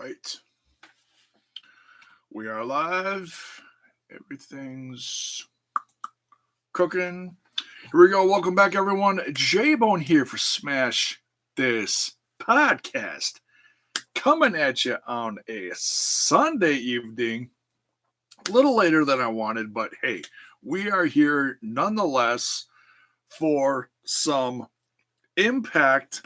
right. We are live. Everything's cooking. Here we go. Welcome back, everyone. J-Bone here for Smash This Podcast. Coming at you on a Sunday evening. A little later than I wanted, but hey, we are here nonetheless for some Impact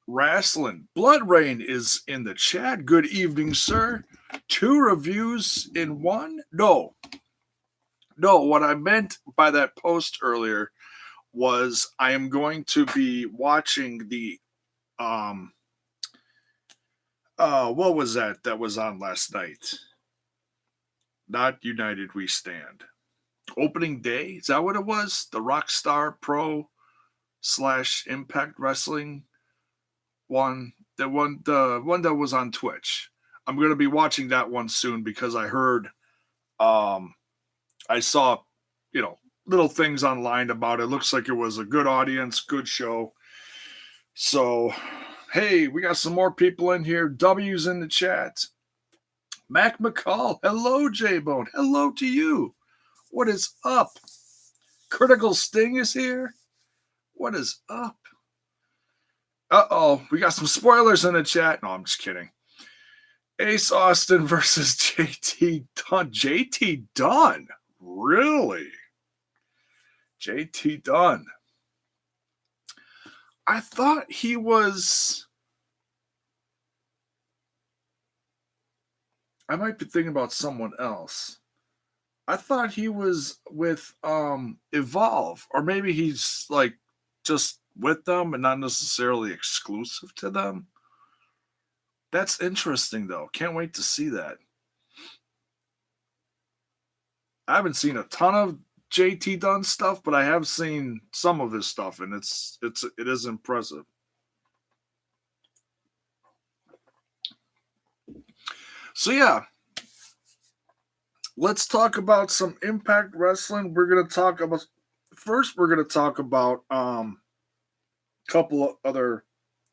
Wrestling. Blood Rain is in the chat. Good evening, sir. 2 reviews in one? No, what I meant by that post earlier was I am going to be watching the what was that was on last night? Not United We Stand. Opening day? Is that what it was? The Rockstar Pro / Impact Wrestling one. The one that was on Twitch. I'm gonna be watching that one soon because I heard I saw, little things online about it. Looks like it was a good audience, good show. So, hey, we got some more people in here. W's in the chat. Mac McCall, hello, J-Bone. Hello to you. What is up? Critical Sting is here. What is up? Uh-oh, we got some spoilers in the chat. No, I'm just kidding. Ace Austin versus JT Dunn. JT Dunn? Really? JT Dunn. I thought he was... I might be thinking about someone else. I thought he was with Evolve. Or maybe he's like just with them and not necessarily exclusive to them. That's interesting, though. Can't wait to see that. I haven't seen a ton of JT Dunn stuff, but I have seen some of his stuff, and it is impressive. So yeah, let's talk about some Impact Wrestling. We're gonna talk about a couple of other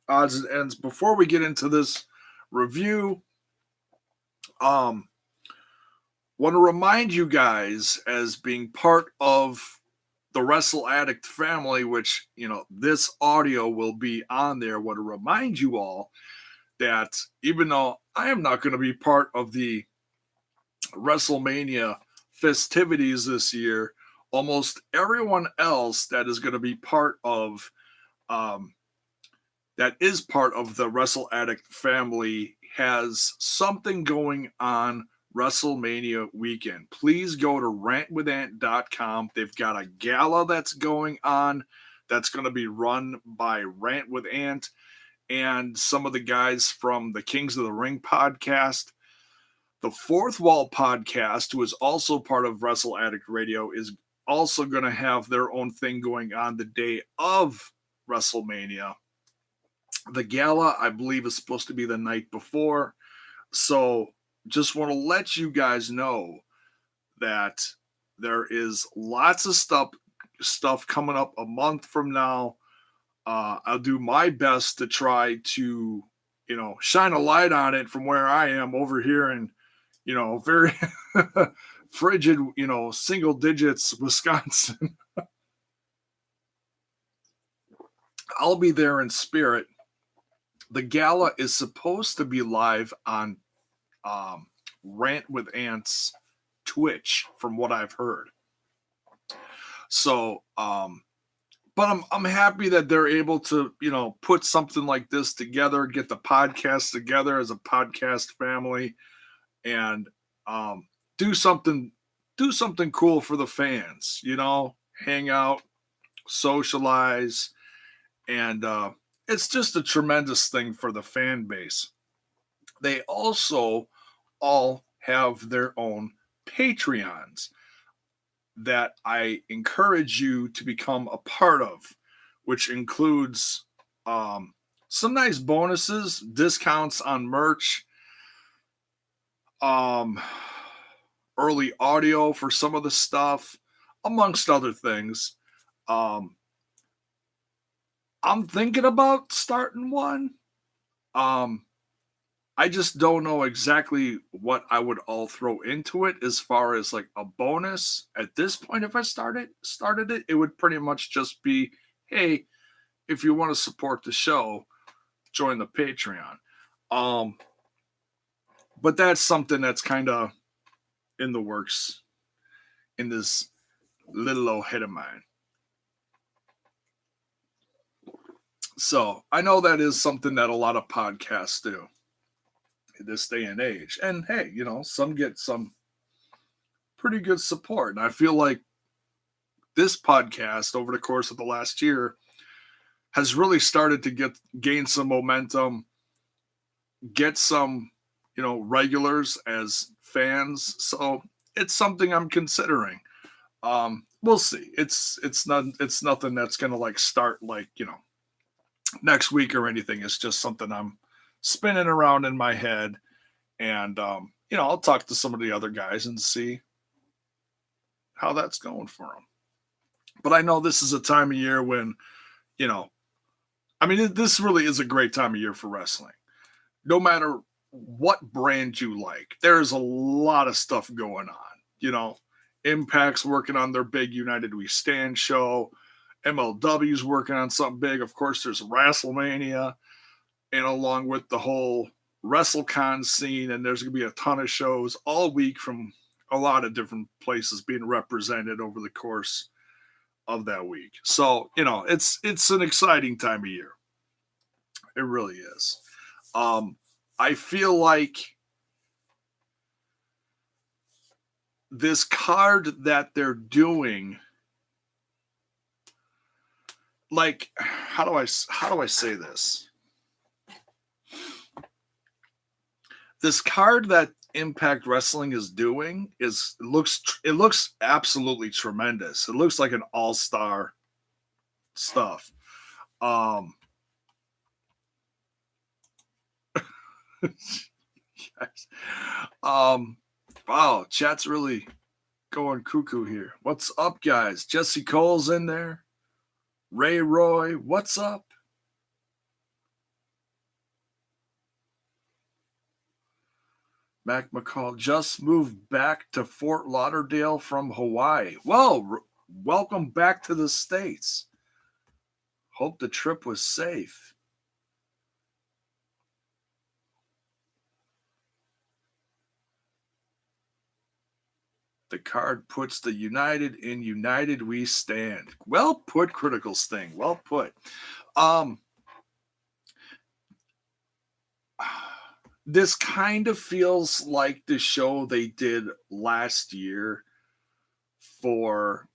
odds and ends before we get into this review. Want to remind you guys, as being part of the Wrestle Addict family, which, this audio will be on there, want to remind you all that even though I am not going to be part of the WrestleMania festivities this year, almost everyone else that is going to be part of that is part of the Wrestle Addict family has something going on WrestleMania weekend. Please go to rantwithant.com. They've got a gala that's going on that's going to be run by Rant With Ant and some of the guys from the Kings of the Ring podcast. The Fourth Wall podcast, who is also part of Wrestle Addict Radio, is also going to have their own thing going on the day of WrestleMania. The gala, I believe, is supposed to be the night before. So just want to let you guys know that there is lots of stuff coming up a month from now. I'll do my best to try to, shine a light on it from where I am over here in, very frigid, single digits, Wisconsin. I'll be there in spirit. The gala is supposed to be live on Rant With Ant's Twitch, from what I've heard. So, but I'm happy that they're able to, put something like this together, get the podcast together as a podcast family, and do something cool for the fans. Hang out, socialize, and it's just a tremendous thing for the fan base. They also all have their own Patreons that I encourage you to become a part of, which includes some nice bonuses, discounts on merch, early audio for some of the stuff, amongst other things. I'm thinking about starting one. I just don't know exactly what I would all throw into it as far as like a bonus. At this point, if I started it, it would pretty much just be, hey, if you want to support the show, join the Patreon. Um, but that's something that's kind of in the works in this little old head of mine. So I know that is something that a lot of podcasts do in this day and age. And hey, some get some pretty good support. And I feel like this podcast over the course of the last year has really started to gain some momentum, get some, regulars as fans. So it's something I'm considering. We'll see. It's nothing that's gonna like start like, next week or anything. It's just something I'm spinning around in my head. And I'll talk to some of the other guys and see how that's going for them. But I know this is a time of year when, you know, this really is a great time of year for wrestling. No matter what brand you like, there's a lot of stuff going on. Impact's working on their big United We Stand show. MLW's working on something big. Of course, there's WrestleMania, and along with the whole WrestleCon scene, and there's going to be a ton of shows all week from a lot of different places being represented over the course of that week. So, it's an exciting time of year. It really is. I feel like this card that they're doing, like, how do I say this? This card that Impact Wrestling is doing it looks absolutely tremendous. It looks like an all-star stuff. Yes. Wow, chat's really going cuckoo here. What's up, guys? Jesse Cole's in there. Ray Roy, what's up? Mac McCall just moved back to Fort Lauderdale from Hawaii. Well, welcome back to the States. Hope the trip was safe. The card puts the United in United We Stand. Well put, Critical Sting. Well put. This kind of feels like the show they did last year for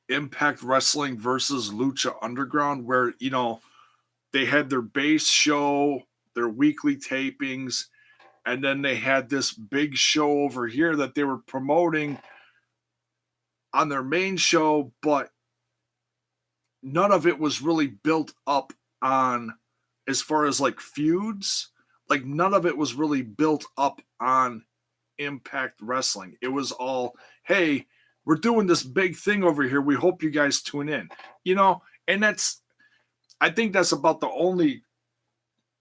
Impact Wrestling versus Lucha Underground, where, they had their base show, their weekly tapings, and then they had this big show over here that they were promoting on their main show, but none of it was really built up on, as far as like feuds, like none of it was really built up on Impact Wrestling. It was all, hey, we're doing this big thing over here. We hope you guys tune in, and I think that's about the only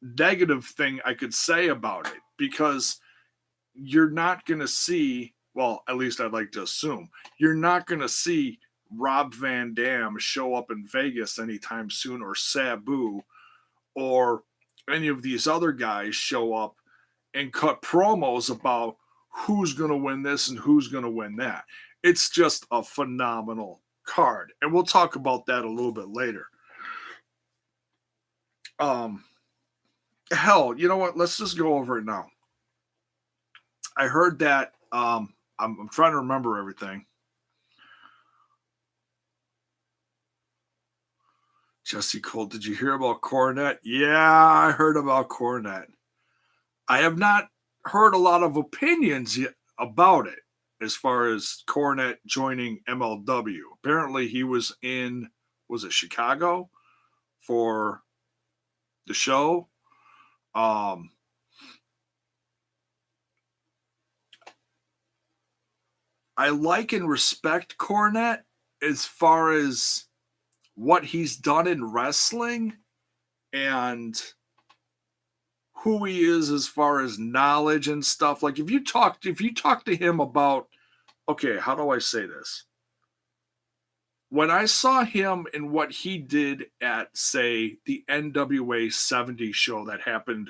negative thing I could say about it, because you're not going to see, well, at least I'd like to assume, you're not going to see Rob Van Dam show up in Vegas anytime soon, or Sabu, or any of these other guys show up and cut promos about who's going to win this and who's going to win that. It's just a phenomenal card. And we'll talk about that a little bit later. Hell, you know what? Let's just go over it now. I heard that, I'm trying to remember everything. Jesse Cole, did you hear about Cornette? Yeah, I heard about Cornette. I have not heard a lot of opinions yet about it as far as Cornette joining MLW. Apparently he was it Chicago for the show? I like and respect Cornette as far as what he's done in wrestling, and who he is as far as knowledge and stuff. Like if you talk to him about, okay, how do I say this? When I saw him and what he did at, say, the NWA 70 show that happened,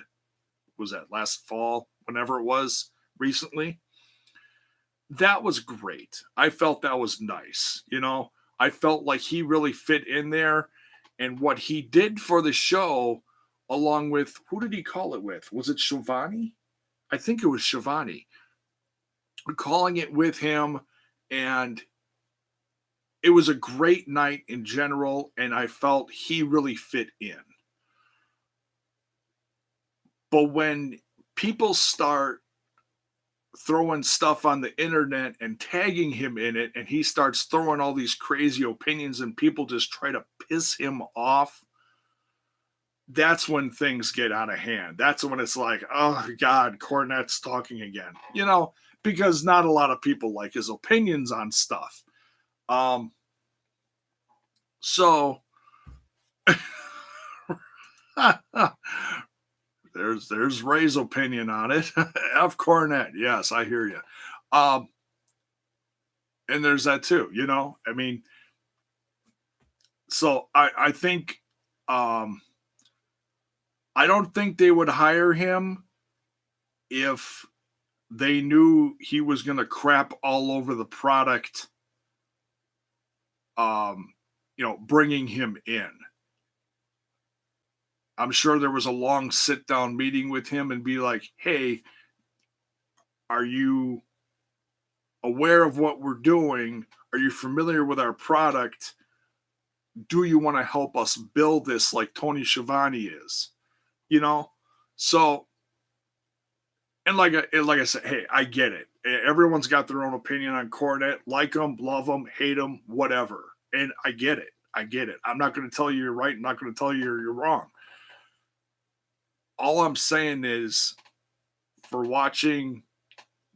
was that last fall, whenever it was, recently, that was great. I felt that was nice. I felt like he really fit in there. And what he did for the show, along with, who did he call it with? Was it Shivani? I think it was Shivani. Calling it with him, and it was a great night in general, and I felt he really fit in. But when people start throwing stuff on the internet and tagging him in it, and he starts throwing all these crazy opinions and people just try to piss him off, that's when things get out of hand. That's when it's like, oh God, Cornette's talking again, because not a lot of people like his opinions on stuff. So there's Ray's opinion on it. F Cornette. Yes, I hear you. And there's that too, I mean, so I think, I don't think they would hire him if they knew he was going to crap all over the product, bringing him in. I'm sure there was a long sit down meeting with him and be like, hey, are you aware of what we're doing? Are you familiar with our product? Do you want to help us build this like Tony Schiavone is? So, and like I said, hey, I get it. Everyone's got their own opinion on Cornette. Like him, love him, hate him, whatever. And I get it. I'm not going to tell you you're right. I'm not going to tell you you're wrong. All I'm saying is, for watching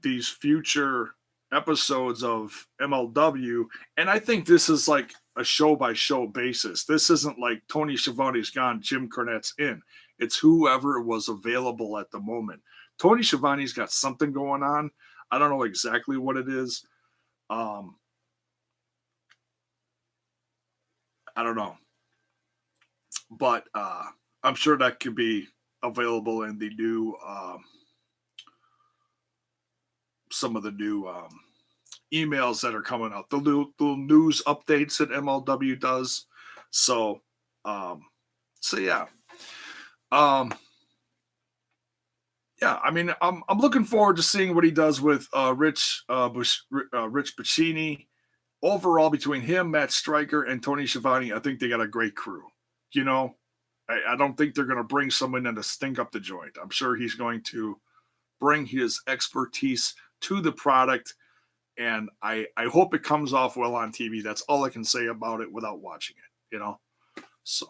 these future episodes of MLW, and I think this is like a show-by-show basis. This isn't like Tony Schiavone's gone, Jim Cornette's in. It's whoever was available at the moment. Tony Schiavone's got something going on. I don't know exactly what it is. I don't know. But I'm sure that could be available in the new, some of the new emails that are coming out, the news updates that MLW does. So yeah. Yeah, I mean, I'm looking forward to seeing what he does with Rich Piccini. Overall, between him, Matt Stryker, and Tony Schiavone, I think they got a great crew. I don't think they're going to bring someone in to stink up the joint. I'm sure he's going to bring his expertise to the product, and I hope it comes off well on TV. That's all I can say about it without watching it, So,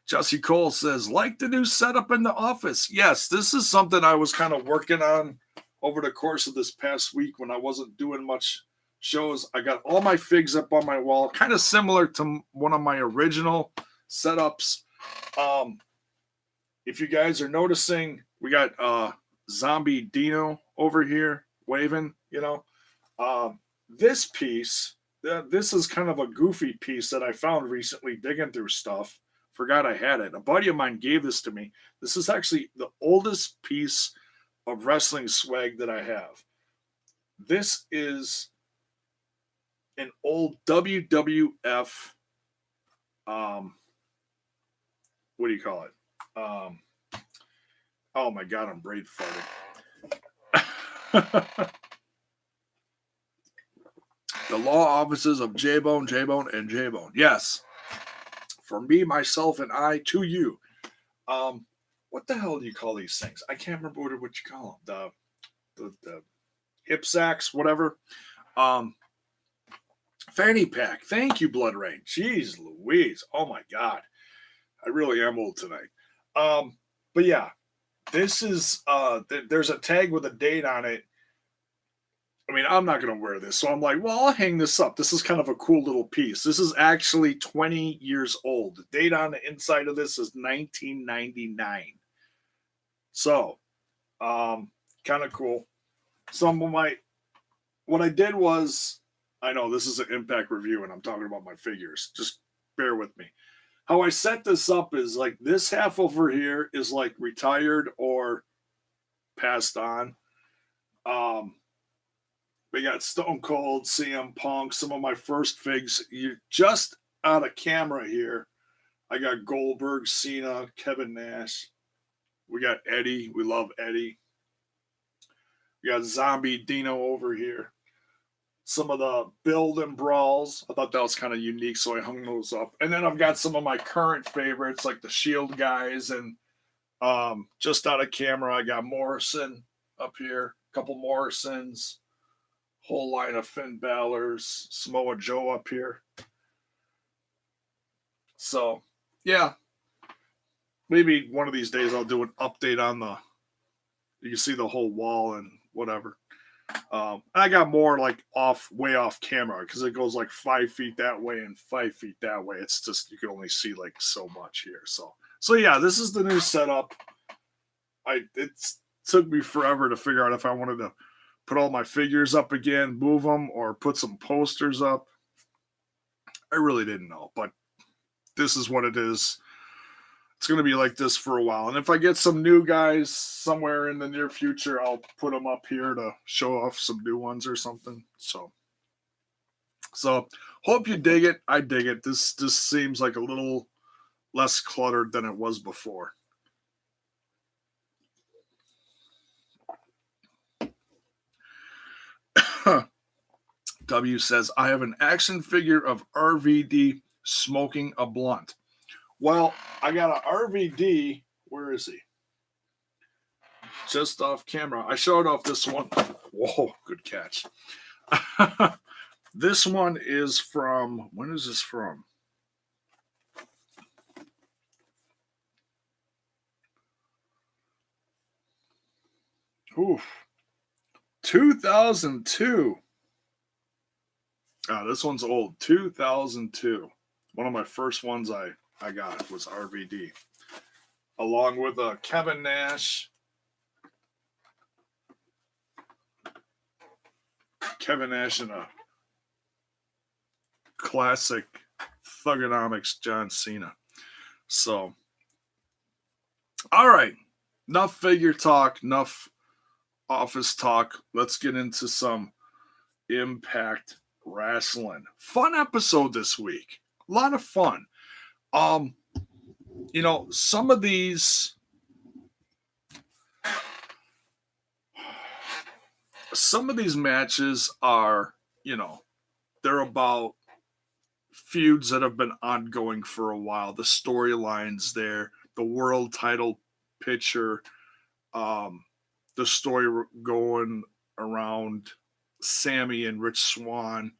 Jesse Cole says, like the new setup in the office. Yes, this is something I was kind of working on over the course of this past week when I wasn't doing much shows. I got all my figs up on my wall, kind of similar to one of my original setups. If you guys are noticing, we got Zombie Dino over here waving, this piece, this is kind of a goofy piece that I found recently digging through stuff. Forgot I had it. A buddy of mine gave this to me. This is actually the oldest piece of wrestling swag that I have. This is an old WWF, what do you call it? Oh my God, I'm brain farting. The law offices of J-Bone, J-Bone, and J-Bone. Yes. For me, myself, and I, to you. What the hell do you call these things? I can't remember what you call them. The hip sacks, whatever. Fanny pack. Thank you, Blood Rain. Jeez Louise. Oh my God. I really am old tonight. But yeah, this is, there's a tag with a date on it. I mean, I'm not going to wear this. So I'm like, well, I'll hang this up. This is kind of a cool little piece. This is actually 20 years old. The date on the inside of this is 1999. So, kind of cool. Some of my what I did was, I know this is an Impact review and I'm talking about my figures. Just bear with me. How I set this up is like this half over here is like retired or passed on. Um, we got Stone Cold, CM Punk, some of my first figs. You just out of camera here. I got Goldberg, Cena, Kevin Nash. We got Eddie. We love Eddie. We got Zombie Dino over here. Some of the build and brawls. I thought that was kind of unique, so I hung those up. And then I've got some of my current favorites, like the Shield guys, and just out of camera, I got Morrison up here, a couple Morrisons, whole line of Finn Balor's, Samoa Joe up here. So, yeah, maybe one of these days I'll do an update on the. You can see the whole wall and whatever. I got more like way off camera because it goes like 5 feet that way and 5 feet that way. It's just you can only see like so much here. So yeah, this is the new setup. It took me forever to figure out if I wanted to put all my figures up again, move them, or put some posters up. I really didn't know, but this is what it is. It's going to be like this for a while. And if I get some new guys somewhere in the near future, I'll put them up here to show off some new ones or something. So hope you dig it. I dig it. This seems like a little less cluttered than it was before. W says, I have an action figure of RVD smoking a blunt. Well, I got an RVD. Where is he? Just off camera. I showed off this one. Whoa, good catch. This one is from, when is this from? Oof. 2002. This one's old. 2002. One of my first ones I got was RVD. Along with Kevin Nash. Kevin Nash in a classic Thugonomics John Cena. So, all right. Enough figure talk, enough office talk. Let's get into some Impact Wrestling. Fun episode this week. A lot of fun. Some of these matches are, they're about feuds that have been ongoing for a while. The storylines there, the world title picture, the story going around Sammy and Rich Swann.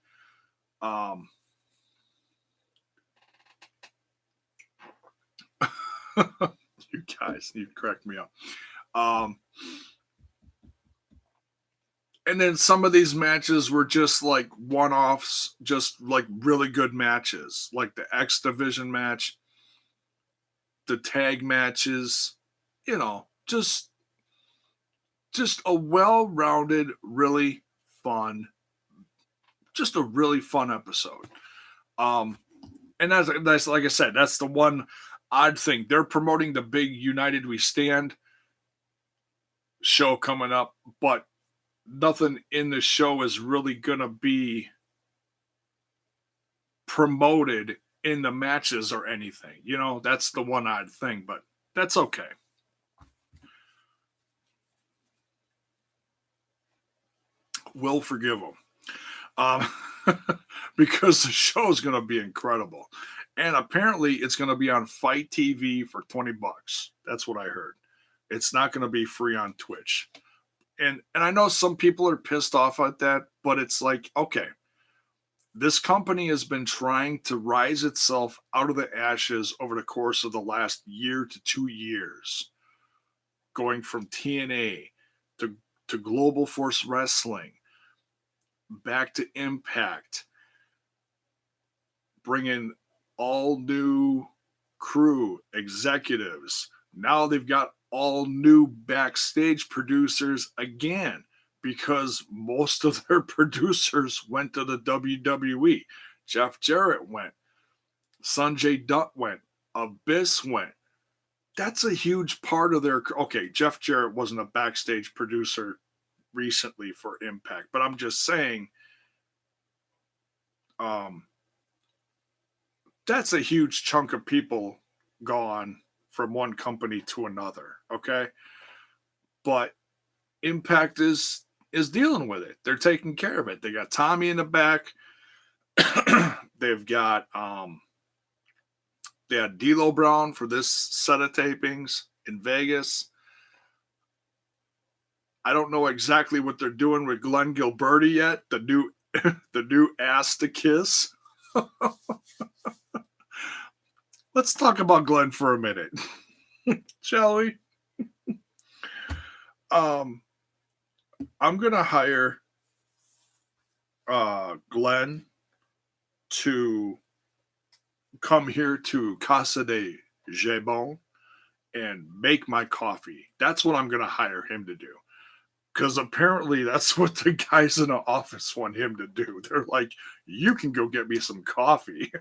You guys, you crack me up. And then some of these matches were just like one-offs, just like really good matches, like the X Division match, the tag matches, just a well-rounded, really fun, just a really fun episode. And that's like I said, that's the one odd thing. They're promoting the big United We Stand show coming up, but nothing in the show is really gonna be promoted in the matches or anything. That's the one odd thing, but that's okay. We'll forgive them. Because the show is going to be incredible. And apparently it's going to be on Fight TV for $20. That's what I heard. It's not going to be free on Twitch. And I know some people are pissed off at that, but it's like, okay, this company has been trying to rise itself out of the ashes over the course of the last year to 2 years, going from TNA to Global Force Wrestling, back to Impact, bringing all new crew, executives. Now they've got all new backstage producers again because most of their producers went to the WWE. Jeff Jarrett went, Sanjay Dutt went, Abyss went. That's a huge part of their. Okay, Jeff Jarrett wasn't a backstage producer recently for Impact, but I'm just saying, um, that's a huge chunk of people gone from one company to another. Okay, but Impact is dealing with it. They're taking care of it. They got Tommy in the back. They've got they had D'Lo Brown for this set of tapings in Vegas. I don't know exactly what they're doing with Glenn Gilberti yet. The new the new ass to kiss. Let's talk about Glenn for a minute, shall we? I'm gonna hire Glenn to come here to Casa de Jabon and make my coffee. That's what I'm gonna hire him to do. Because apparently that's what the guys in the office want him to do. They're like, you can go get me some coffee.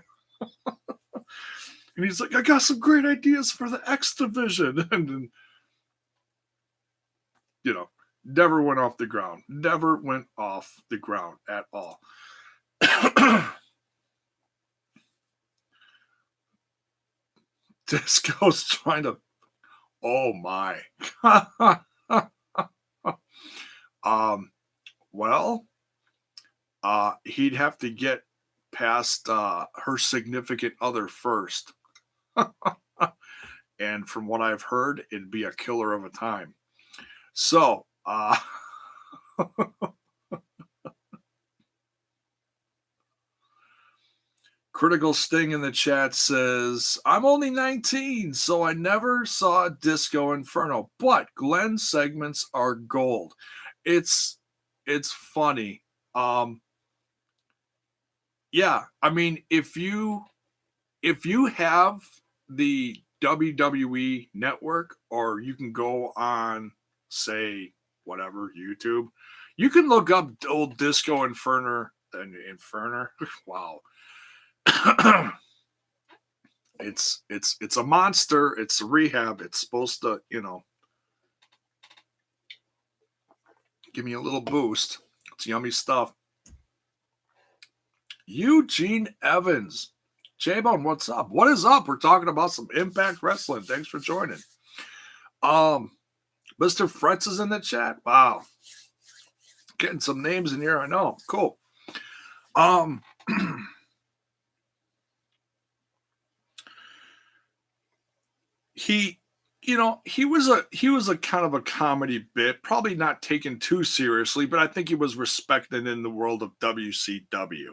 And he's like, I got some great ideas for the X division. And then, never went off the ground. Never went off the ground at all. Disco's trying to. Oh my. Well, he'd have to get past her significant other first. And from what I've heard, it'd be a killer of a time. So, Critical Sting in the chat says, I'm only 19, so I never saw Disco Inferno, but Glenn's segments are gold. It's funny. Yeah, I mean, if you have the WWE network, or you can go on, say, whatever, YouTube, you can look up old Disco Inferno. Wow. It's a monster. It's a rehab. It's supposed to, give me a little boost. It's yummy stuff. Eugene Evans. J-Bone, what's up? What is up? We're talking about some Impact Wrestling. Thanks for joining. Mr. Fretz is in the chat. Wow. Getting some names in here, I know. Cool. He was a kind of a comedy bit, probably not taken too seriously, but I think he was respected in the world of WCW.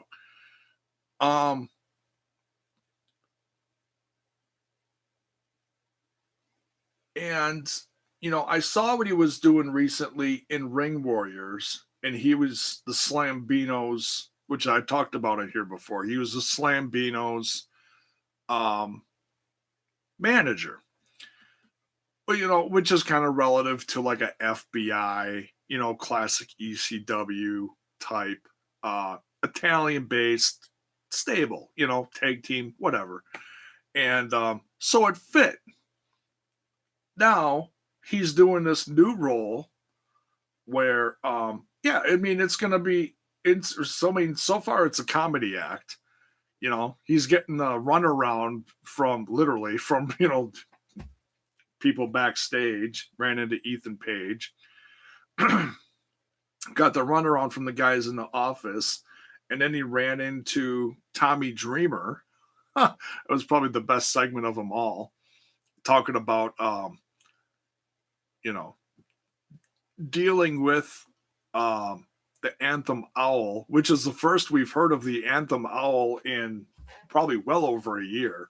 And I saw what he was doing recently in Ring Warriors, and he was the Slambinos, which I talked about it here before. He was the Slambinos manager. But, which is kind of relative to like a FBI, classic ECW type, Italian-based, stable, tag team, whatever. And so it fit. Now he's doing this new role where, it's going to be, so far it's a comedy act. He's getting a runaround from people backstage, ran into Ethan Page, got the runaround from the guys in the office, and then he ran into Tommy Dreamer. It was probably the best segment of them all, talking about, dealing with the Anthem Owl, which is the first we've heard of the Anthem Owl in probably well over a year.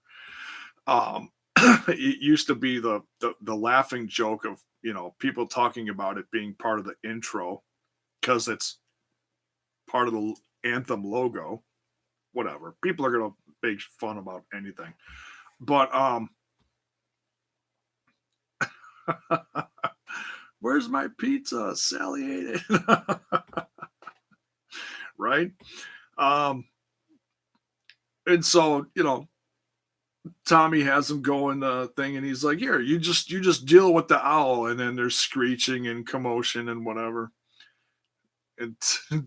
It used to be the laughing joke of people talking about it being part of the intro because it's part of the Anthem logo. Whatever, people are gonna make fun about anything, but Where's my pizza? Sally ate it. Right? Um, and so, Tommy has him going the thing, and he's like, "Here, you just deal with the owl." And then there's screeching and commotion and whatever. And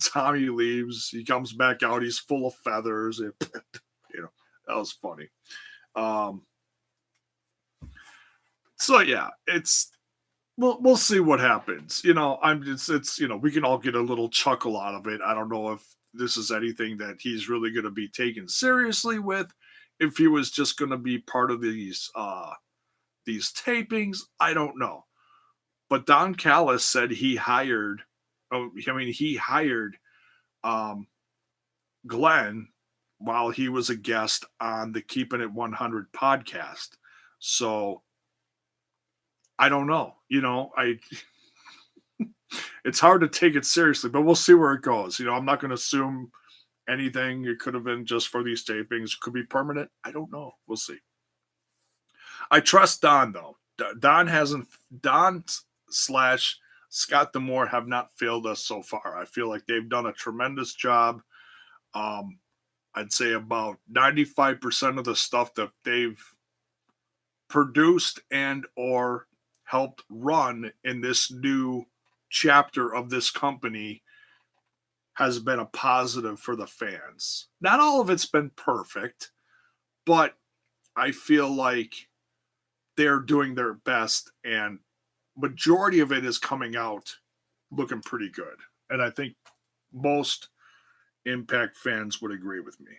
Tommy leaves. He comes back out. He's full of feathers. And, that was funny. Um, so yeah, we'll see what happens. I'm just it's we can all get a little chuckle out of it. I don't know if this is anything that he's really going to be taken seriously with. If he was just going to be part of these tapings, I don't know. But Don Callis said he hired. Oh, I mean, he hired um, Glenn while he was a guest on the Keeping It 100 podcast. So I don't know. It's hard to take it seriously, but we'll see where it goes. I'm not going to assume anything. It could have been just for these tapings. It could be permanent. I don't know. We'll see. I trust Don though. Don slash Scott Demore have not failed us so far. I feel like they've done a tremendous job. Um, I'd say about 95% of the stuff that they've produced and or helped run in this new chapter of this company has been a positive for the fans. Not all of it's been perfect, but I feel like they're doing their best, and majority of it is coming out looking pretty good. And I think most Impact fans would agree with me.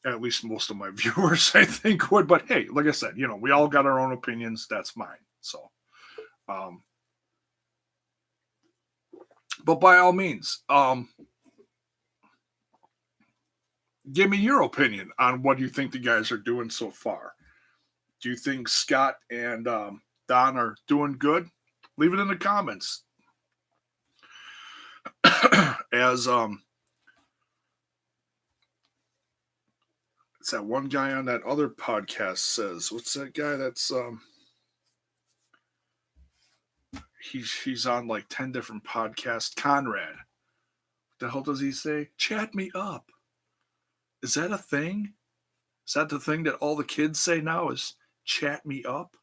At least most of my viewers, I think, would. But hey, like I said, we all got our own opinions. That's mine. So, um, but by all means, give me your opinion on what you think the guys are doing so far. Do you think Scott and Don are doing good? Leave it in the comments. As it's that one guy on that other podcast says. What's that guy that's he's on like 10 different podcasts. Conrad. What the hell does he say? Chat me up. Is that a thing? Is that the thing that all the kids say now is chat me up?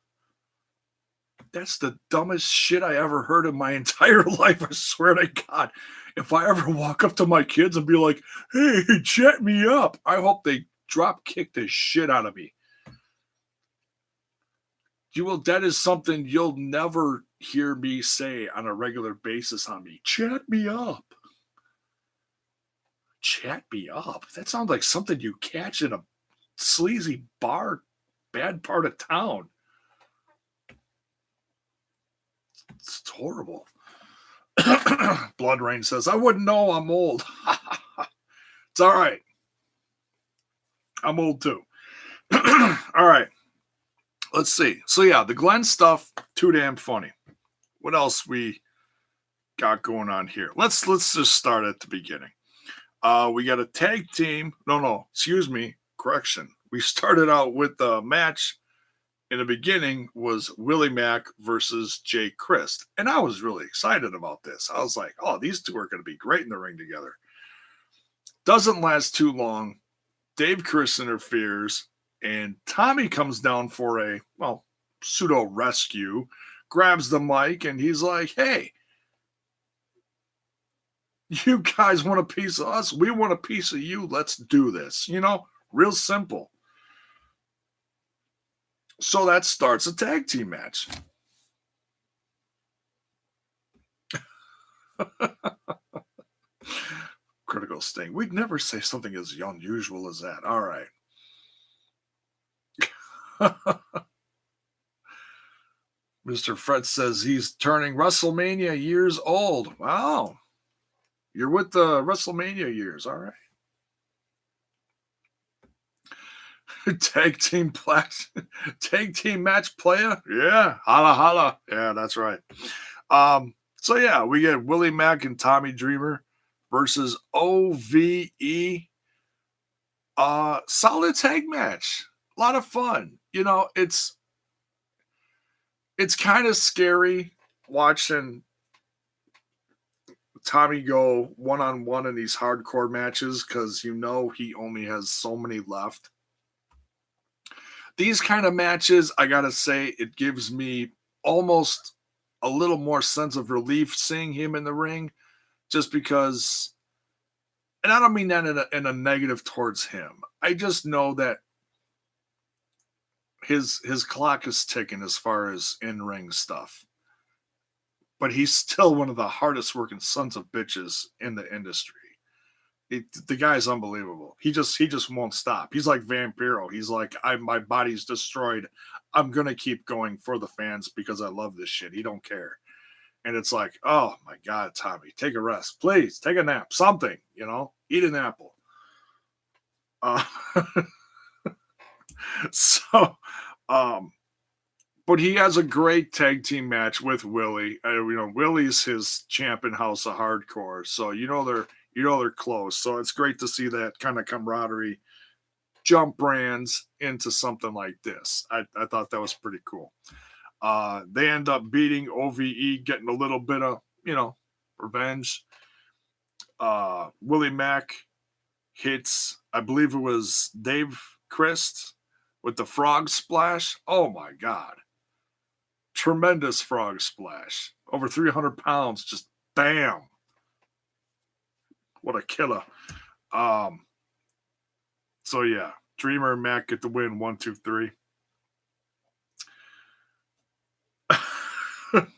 That's the dumbest shit I ever heard in my entire life. I swear to God. If I ever walk up to my kids and be like, hey, chat me up, I hope they drop kick the shit out of me. That is something you'll never hear me say on a regular basis on me. Chat me up. Chat me up. That sounds like something you catch in a sleazy bar, bad part of town. It's horrible. Blood Rain says, I wouldn't know I'm old. It's all right. I'm old too. All right. Let's see. So yeah, the Glenn stuff, too damn funny. What else we got going on here? Let's just start at the beginning. We got a tag team. No, excuse me. Correction. We started out with the match in the beginning was Willie Mack versus Jay Christ. And I was really excited about this. I was like, oh, these two are going to be great in the ring together. Doesn't last too long. Dave Chris interferes, and Tommy comes down for a, pseudo rescue, grabs the mic, and he's like, hey, you guys want a piece of us? We want a piece of you. Let's do this. Real simple. So that starts a tag team match. Critical Sting. We'd never say something as unusual as that. All right. Mr. Fred says he's turning WrestleMania years old. Wow. You're with the WrestleMania years. All right. Tag team match player. Yeah. Holla holla. Yeah, that's right. So yeah, we get Willie Mack and Tommy Dreamer versus OVE. Solid tag match. A lot of fun. it's kind of scary watching Tommy go one on one in these hardcore matches because you know he only has so many left. These kind of matches, I gotta say, it gives me almost a little more sense of relief seeing him in the ring, just because. And I don't mean that in a negative towards him. I just know that his clock is ticking as far as in ring stuff. But he's still one of the hardest working sons of bitches in the industry. The guy's unbelievable. He just won't stop. He's like Vampiro. He's like, my body's destroyed. I'm gonna keep going for the fans because I love this shit. He don't care. And it's like, oh my God, Tommy, take a rest. Please take a nap. Something, eat an apple. Uh, so um but he has a great tag team match with Willie. Willie's his champ in House of Hardcore, so they're close. So it's great to see that kind of camaraderie jump brands into something like this. I thought that was pretty cool. They end up beating OVE, getting a little bit of revenge. Willie Mack hits, I believe it was Dave Christ with the frog splash. Oh my God. Tremendous frog splash. Over 300 pounds. Just bam. What a killer. So yeah, Dreamer and Mac get the win. 1, 2, 3.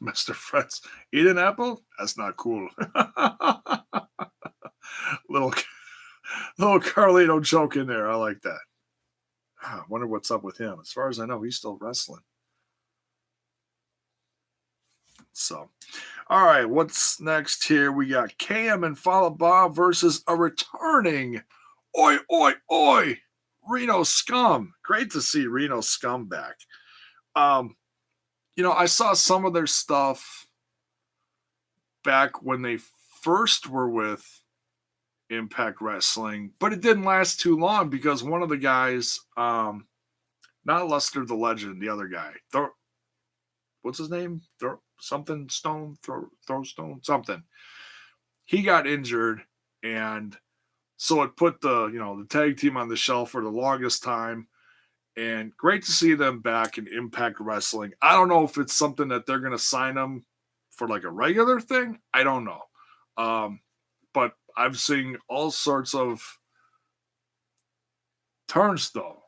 Mr. Fretz, eat an apple? That's not cool. little Carlito joke in there. I like that. I wonder what's up with him. As far as I know, he's still wrestling. So, all right, what's next here? We got Cam and Falaba versus a returning oi, oi, oi, Reno Scum. Great to see Reno Scum back. I saw some of their stuff back when they first were with Impact Wrestling, but it didn't last too long because one of the guys, not Lester the Legend, the other guy, what's his name? Throw Stone, something. He got injured, and so it put the tag team on the shelf for the longest time. And great to see them back in Impact Wrestling. I don't know if it's something that they're going to sign them for like a regular thing. I don't know. But I've seen all sorts of Turnstile.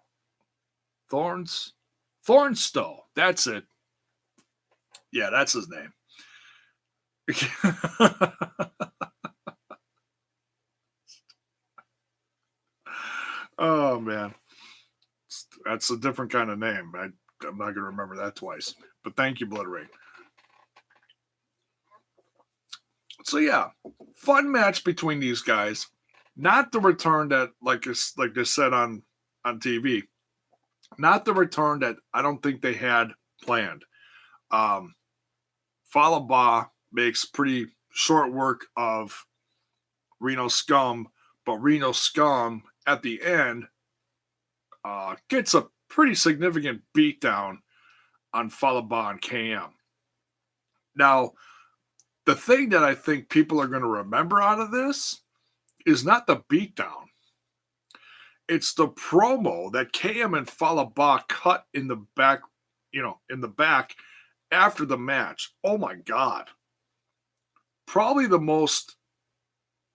Thornstow. That's it. Yeah, that's his name. Oh, man. That's a different kind of name. I'm not going to remember that twice. But thank you, Blood Rain. So, yeah, fun match between these guys. Not the return that, like they said on TV, not the return that I don't think they had planned. Falaba makes pretty short work of Reno Scum, but Reno Scum at the end gets a pretty significant beatdown on Falaba and KM. Now, the thing that I think people are going to remember out of this is not the beatdown. It's the promo that KM and Falaba cut in the back, in the back after the match. Oh my God. Probably the most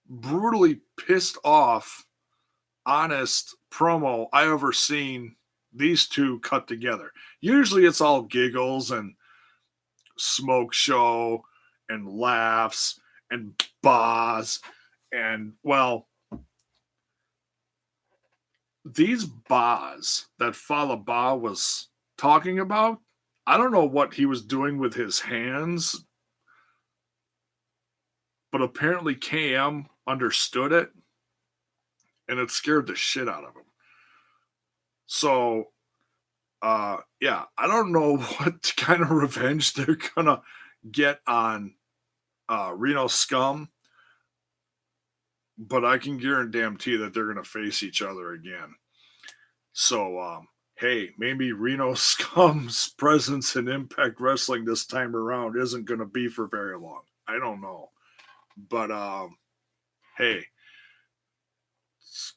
brutally pissed off, honest promo I ever seen these two cut together. Usually it's all giggles and smoke show and laughs and bahs. And, well, these bahs that Falaba was talking about, I don't know what he was doing with his hands, but apparently KM understood it, and it scared the shit out of him. So, yeah, I don't know what kind of revenge they're gonna get on Reno Scum, but I can guarantee that they're gonna face each other again. So, hey, maybe Reno Scum's presence in Impact Wrestling this time around isn't going to be for very long. I don't know. But hey,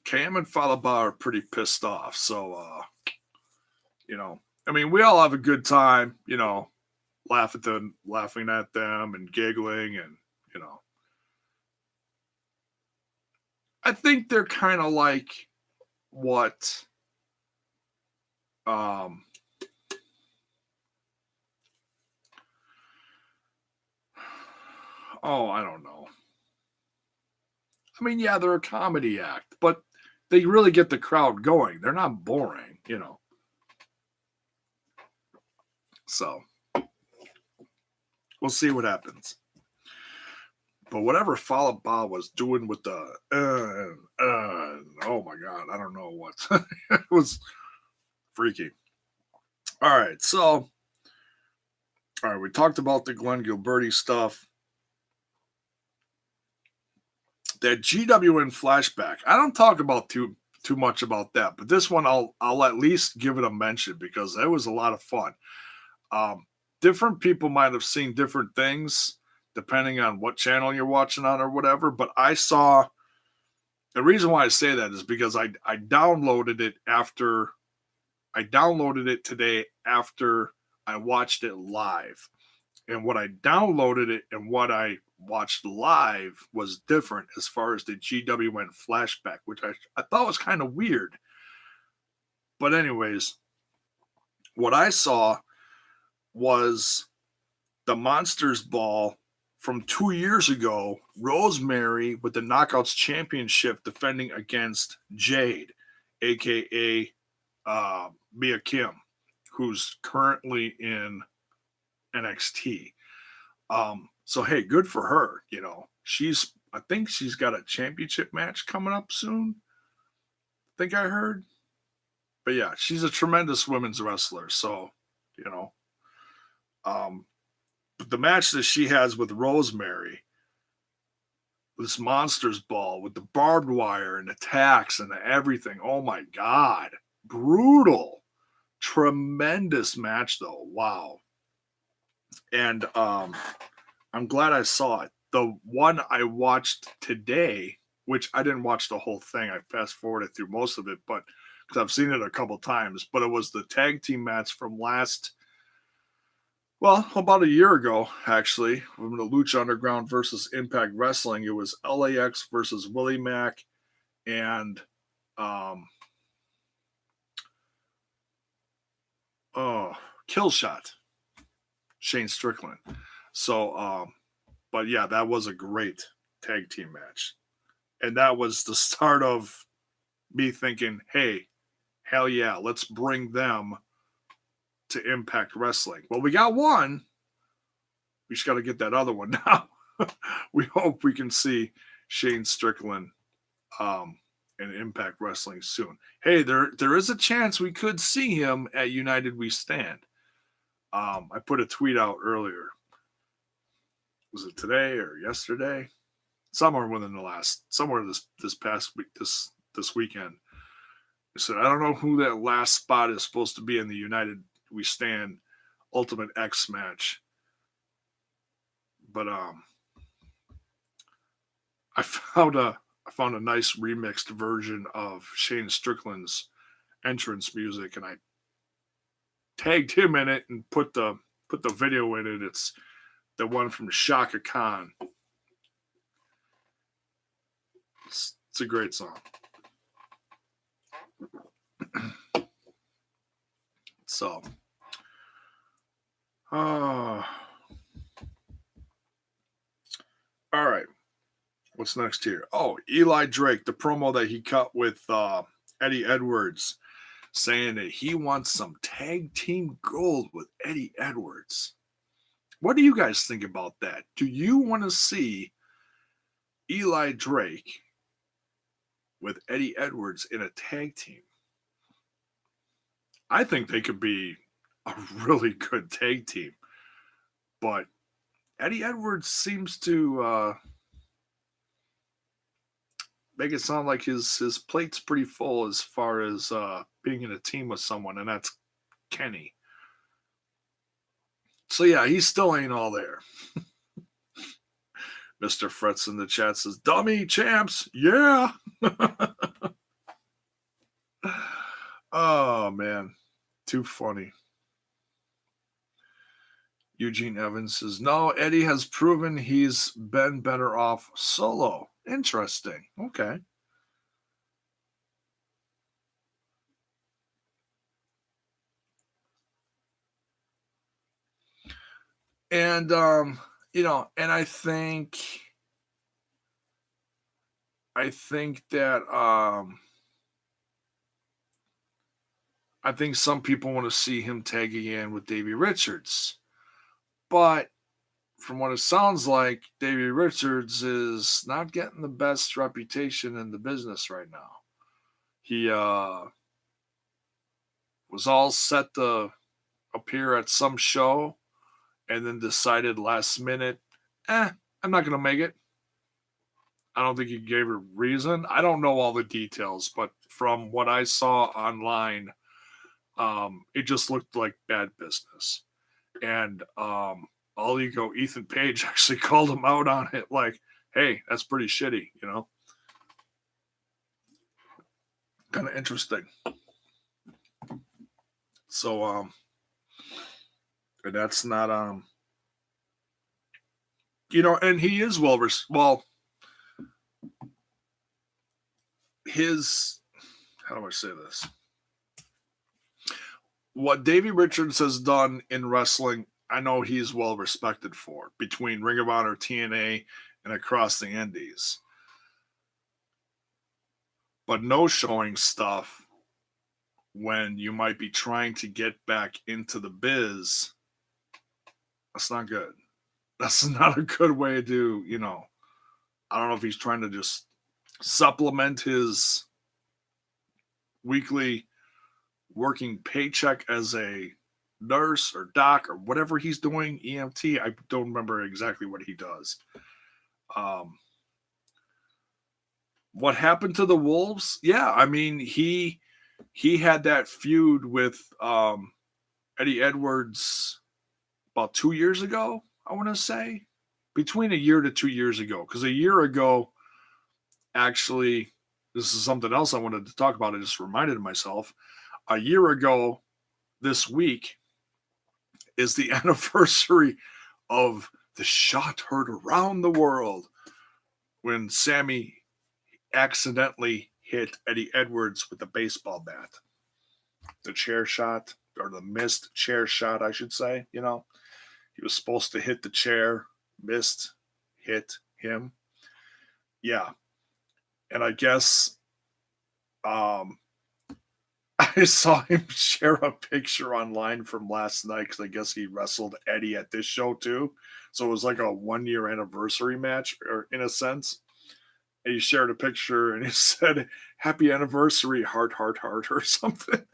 Cam and Falaba are pretty pissed off. So, I mean, we all have a good time, laughing at them and giggling and, you know, I think they're kind of like what, um, I don't know. I mean, yeah, they're a comedy act, but they really get the crowd going. They're not boring, So we'll see what happens. But whatever Falaba was doing with the oh my god, I don't know what it was freaky. All right, we talked about the Glenn Gilberti stuff. That GWN flashback. I don't talk about too much about that, but this one I'll at least give it a mention because it was a lot of fun. Different people might have seen different things depending on what channel you're watching on or whatever, but I saw the reason why I say that is because I downloaded it today after I watched it live. And what I downloaded it and what I watched live was different as far as the GWN flashback, which I thought was kind of weird. But anyways, what I saw was the Monsters Ball from 2 years ago, Rosemary with the Knockouts Championship defending against Jade, aka Mia Kim, who's currently in NXT. So hey, good for her. I think she's got a championship match coming up soon. I think I heard. But yeah, she's a tremendous women's wrestler. So, but the match that she has with Rosemary, this Monsters Ball with the barbed wire and attacks and everything. Oh my God. Brutal. Tremendous match though. Wow. And I'm glad I saw it. The one I watched today, which I didn't watch the whole thing, I fast forwarded through most of it, but because I've seen it a couple times, but it was the tag team match from about a year ago, actually, from the Lucha Underground versus Impact Wrestling. It was LAX versus Willie Mack and Killshot, Shane Strickland. So, but yeah, that was a great tag team match. And that was the start of me thinking, hey, hell yeah, let's bring them to Impact Wrestling. Well, we got one. We just got to get that other one now. We hope we can see Shane Strickland in Impact Wrestling soon. Hey, there is a chance we could see him at United We Stand. I put a tweet out earlier. Was it today or yesterday? Somewhere this past week, this weekend. I said, I don't know who that last spot is supposed to be in the United We Stand Ultimate X match. But I found a nice remixed version of Shane Strickland's entrance music, and I tagged him in it and put the video in it. It's the one from Shaka Khan. It's a great song. So, all right. What's next here? Oh, Eli Drake, the promo that he cut with Eddie Edwards, saying that he wants some tag team gold with Eddie Edwards. What do you guys think about that? Do you want to see Eli Drake with Eddie Edwards in a tag team? I think they could be a really good tag team. But Eddie Edwards seems to make it sound like his plate's pretty full as far as being in a team with someone, and that's Kenny. So yeah, he still ain't all there. Mr. Fretz in the chat says, "Dummy champs, yeah." Oh man, too funny. Eugene Evans says, "No, Eddie has proven he's been better off solo." Interesting. Okay. And and I think that I think some people want to see him tagging in with Davey Richards. But from what it sounds like, Davey Richards is not getting the best reputation in the business right now. He was all set to appear at some show and then decided last minute, I'm not going to make it. I don't think he gave a reason. I don't know all the details, but from what I saw online, it just looked like bad business. And All Ego Ethan Page actually called him out on it, like, hey, that's pretty shitty, Kind of interesting. So, and that's not, and he is his, how do I say this? What Davey Richards has done in wrestling, I know he's well respected for, between Ring of Honor, TNA, and across the Indies. But no showing stuff when you might be trying to get back into the biz, that's not good. That's not a good way to, I don't know if he's trying to just supplement his weekly working paycheck as a nurse or doc or whatever he's doing, EMT. I don't remember exactly what he does. What happened to the Wolves? Yeah, I mean, he had that feud with Eddie Edwards about 2 years ago, I want to say. Between a year to 2 years ago. Because a year ago, actually, this is something else I wanted to talk about. I just reminded myself. A year ago this week is the anniversary of the shot heard around the world when Sammy accidentally hit Eddie Edwards with a baseball bat. The chair shot, or the missed chair shot, I should say. He was supposed to hit the chair, missed, hit him. Yeah. And I guess I saw him share a picture online from last night because I guess he wrestled Eddie at this show too. So it was like a 1-year anniversary match, or in a sense. And he shared a picture and he said, "Happy anniversary, heart, heart, heart," or something.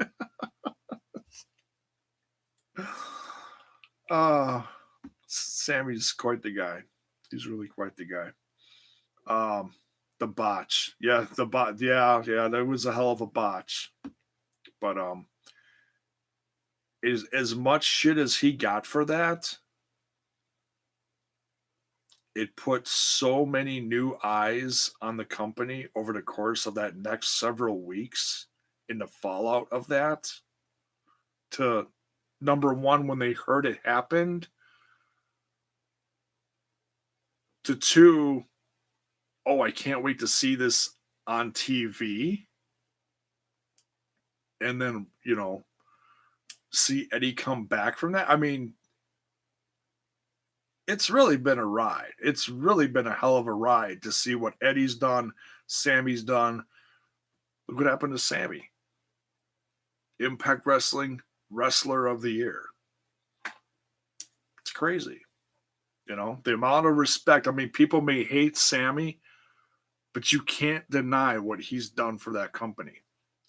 Sammy's quite the guy. He's really quite the guy. The botch. Yeah, the bot. Yeah, that was a hell of a botch. But is as much shit as he got for that, it put so many new eyes on the company over the course of that next several weeks in the fallout of that. To number one, when they heard it happened, to two, oh, I can't wait to see this on TV. And then, see Eddie come back from that. I mean, it's really been a ride. It's really been a hell of a ride to see what Eddie's done, Sammy's done. Look what happened to Sammy. Impact Wrestling Wrestler of the Year. It's crazy. The amount of respect. I mean, people may hate Sammy, but you can't deny what he's done for that company.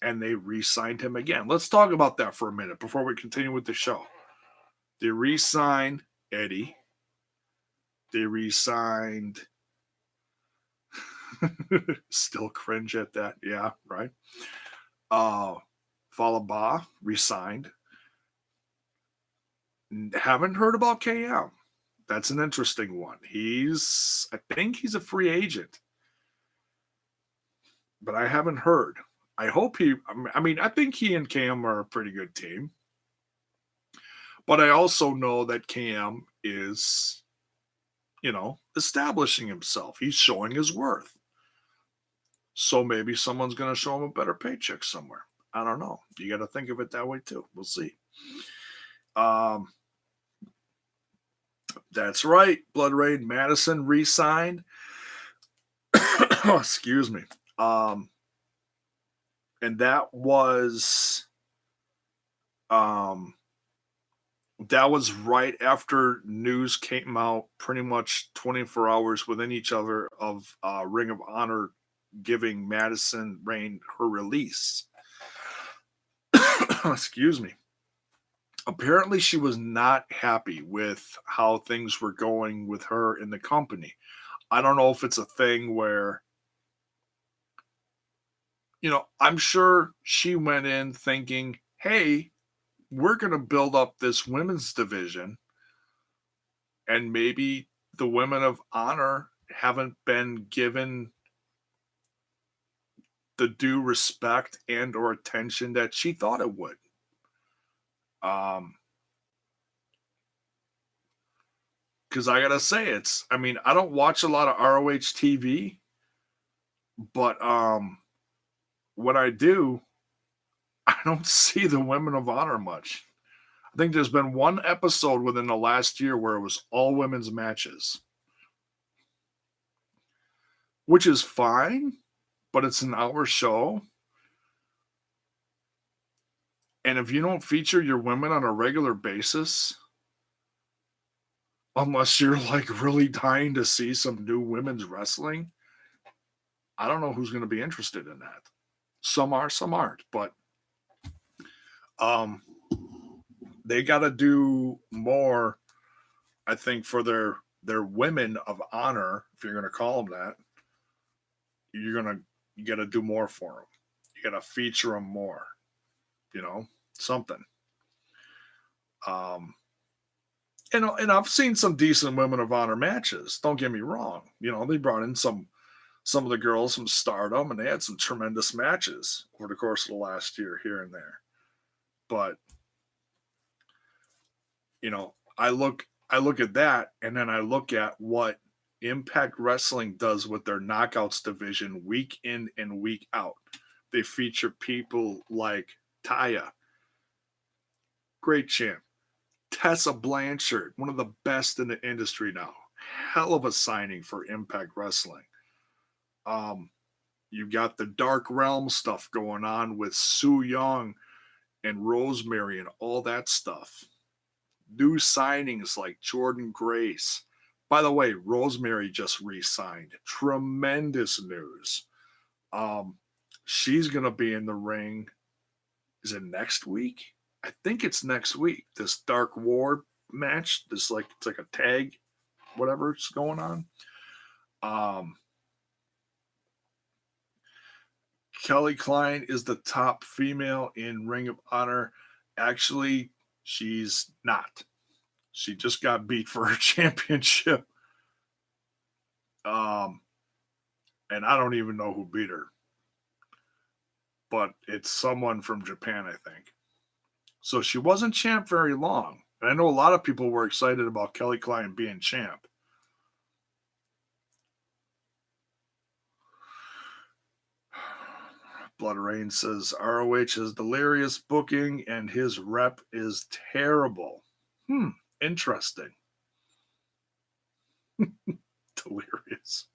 And they re-signed him again. Let's talk about that for a minute before we continue with the show. They re-signed Eddie. They re-signed Still cringe at that. Yeah, right. Uh Falaba resigned. Haven't heard about KM. That's an interesting one. I think he's a free agent, but I haven't heard. I hope I mean, I think he and Cam are a pretty good team, but I also know that Cam is, establishing himself. He's showing his worth. So maybe someone's going to show him a better paycheck somewhere. I don't know. You got to think of it that way too. We'll see. Um, that's right. Blood Rain Madison re-signed. Excuse me. Um, and um that was right after news came out pretty much 24 hours within each other of Ring of Honor giving Madison Rain her release. Excuse me. Apparently, she was not happy with how things were going with her in the company. I don't know if it's a thing where, I'm sure she went in thinking, hey, we're going to build up this women's division, and maybe the women of honor haven't been given the due respect and or attention that she thought it would. Because I gotta say, I mean, I don't watch a lot of ROH TV, but when I do, I don't see the women of honor much. I think there's been one episode within the last year where it was all women's matches, which is fine, but it's an hour show. And if you don't feature your women on a regular basis, unless you're like really dying to see some new women's wrestling, I don't know who's going to be interested in that. Some are, some aren't, but um, they got to do more, I think, for their women of honor, if you're going to call them that. You got to do more for them. You got to feature them more. Something. And I've seen some decent women of honor matches. Don't get me wrong. They brought in some of the girls from Stardom, and they had some tremendous matches over the course of the last year here and there. But I look at that, and then I look at what Impact Wrestling does with their Knockouts division week in and week out. They feature people like Taya, great champ. Tessa Blanchard, one of the best in the industry now. Hell of a signing for Impact Wrestling. You've got the Dark Realm stuff going on with Su Yung and Rosemary and all that stuff. New signings like Jordan Grace. By the way, Rosemary just re-signed. Tremendous news. She's gonna be in the ring. Is it next week? I think it's next week. This Dark War match. It's like a tag, whatever's going on. Kelly Klein is the top female in Ring of Honor. Actually, she's not. She just got beat for her championship. And I don't even know who beat her. But it's someone from Japan, I think. So she wasn't champ very long. And I know a lot of people were excited about Kelly Klein being champ. Blood Rain says ROH is delirious booking and his rep is terrible. Interesting. Delirious.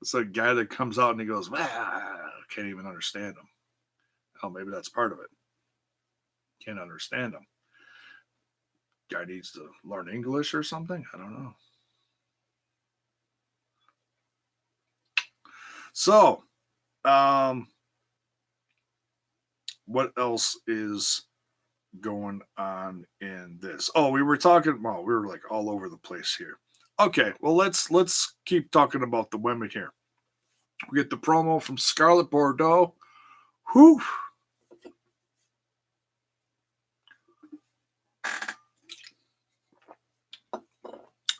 It's a guy that comes out and he goes, can't even understand him. Oh, maybe that's part of it. Can't understand him. Guy needs to learn English or something. I don't know. So, what else is going on in this? Oh, we were talking. Well, we were like all over the place here. Okay, well let's keep talking about the women here. We get the promo from Scarlett Bordeaux. Whew.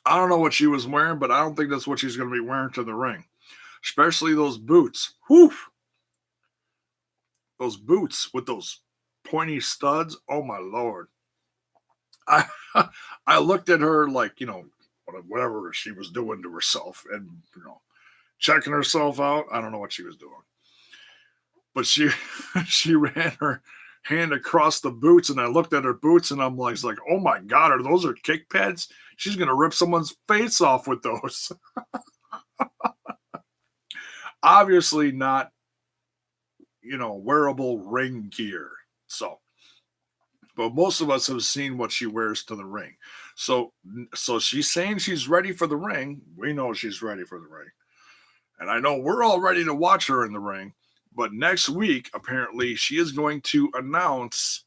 I don't know what she was wearing, but I don't think that's what she's going to be wearing to the ring. Especially those boots. Whew. Those boots with those pointy studs. Oh my lord. I I looked at her like, whatever she was doing to herself and, checking herself out. I don't know what she was doing. But she she ran her hand across the boots and I looked at her boots and I'm like, oh my god, are those her kick pads? She's gonna rip someone's face off with those. Obviously not, wearable ring gear. So, but most of us have seen what she wears to the ring. So she's saying she's ready for the ring. We know she's ready for the ring. And I know we're all ready to watch her in the ring. But next week, apparently, she is going to announce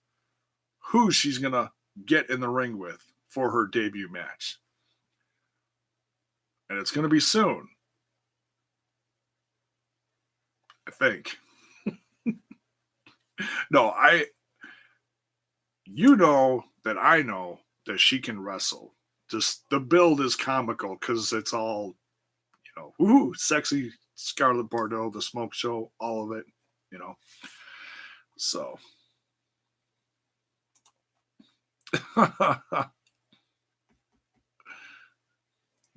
who she's going to get in the ring with for her debut match. And it's going to be soon. I think. No, you know that I know that she can wrestle. Just the build is comical because it's all, sexy Scarlett Bordeaux, the smoke show, all of it, So. You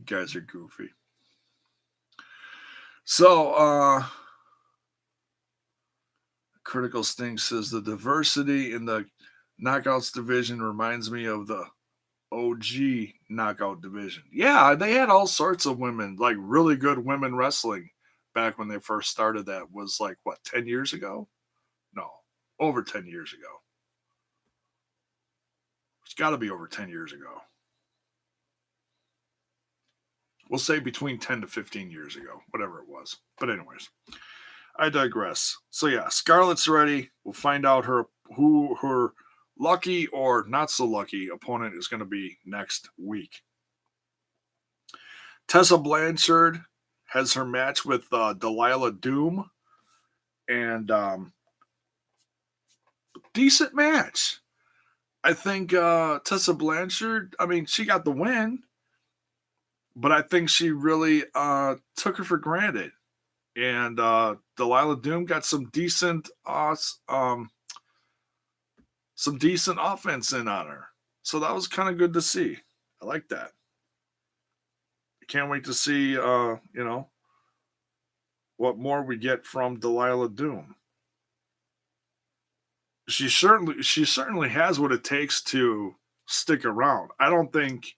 guys are goofy. So, Critical Sting says the diversity in the knockouts division reminds me of the OG knockout division. Yeah, they had all sorts of women, like really good women wrestling back when they first started. That was like, what, 10 years ago? No, over 10 years ago. It's got to be over 10 years ago. We'll say between 10 to 15 years ago, whatever it was. But anyways, I digress. So yeah, Scarlett's ready. We'll find out who her lucky or not so lucky opponent is going to be next week. Tessa Blanchard has her match with Delilah Doom, and decent match. I think Tessa Blanchard, I mean, she got the win, but I think she really took her for granted. And Delilah Doom got some decent offense in on her. So that was kind of good to see. I like that. Can't wait to see what more we get from Delilah Doom. She certainly has what it takes to stick around. I don't think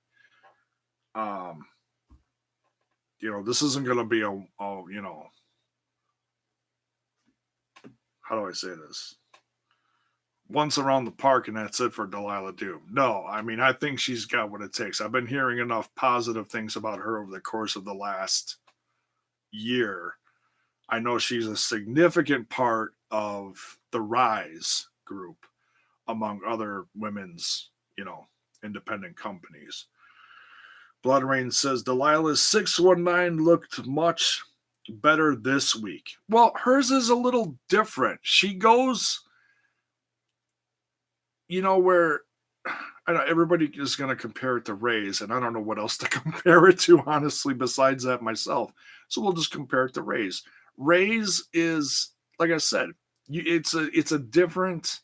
this isn't going to be a how do I say this? Once around the park and that's it for Delilah Doom. No, I mean, I think she's got what it takes. I've been hearing enough positive things about her over the course of the last year. I know she's a significant part of the Rise group, among other women's, independent companies. Blood Rain says Delilah's 619 looked much better this week. Well, hers is a little different. She goes, where I know everybody is going to compare it to Ray's, and I don't know what else to compare it to, honestly, besides that myself. So we'll just compare it to Ray's. Ray's is, like I said, it's a different.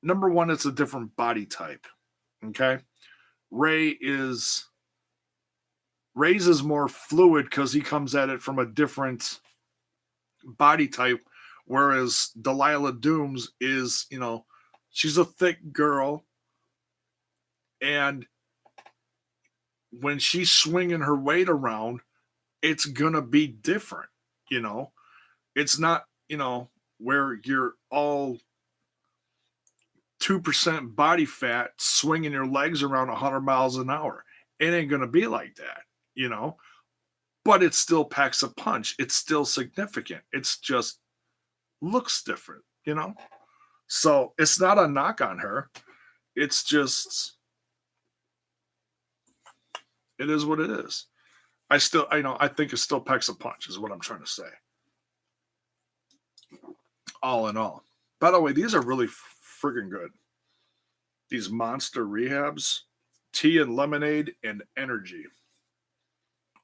Number one, it's a different body type. Okay, Ray's is more fluid because he comes at it from a different body type, whereas Delilah Doom's is, she's a thick girl, and when she's swinging her weight around, it's gonna be different. It's not, where you're all 2% body fat swinging your legs around 100 miles an hour. It ain't gonna be like that, but it still packs a punch. It's still significant. It's just looks different, So it's not a knock on her. It's just, it is what it is. I think it still packs a punch, is what I'm trying to say. All in all. By the way, these are really friggin' good. These monster rehabs, tea and lemonade and energy.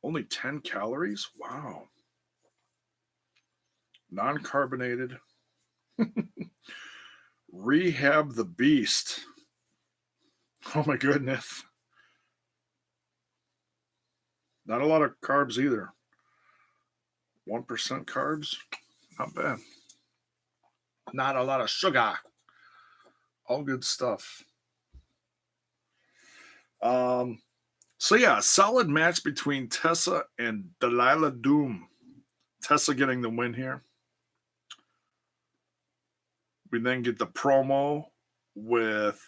Only 10 calories? Wow. Non carbonated. Rehab the beast. Oh my goodness. Not a lot of carbs either. 1% carbs? Not bad. Not a lot of sugar. All good stuff. So yeah, solid match between Tessa and Delilah Doom. Tessa getting the win here. We then get the promo with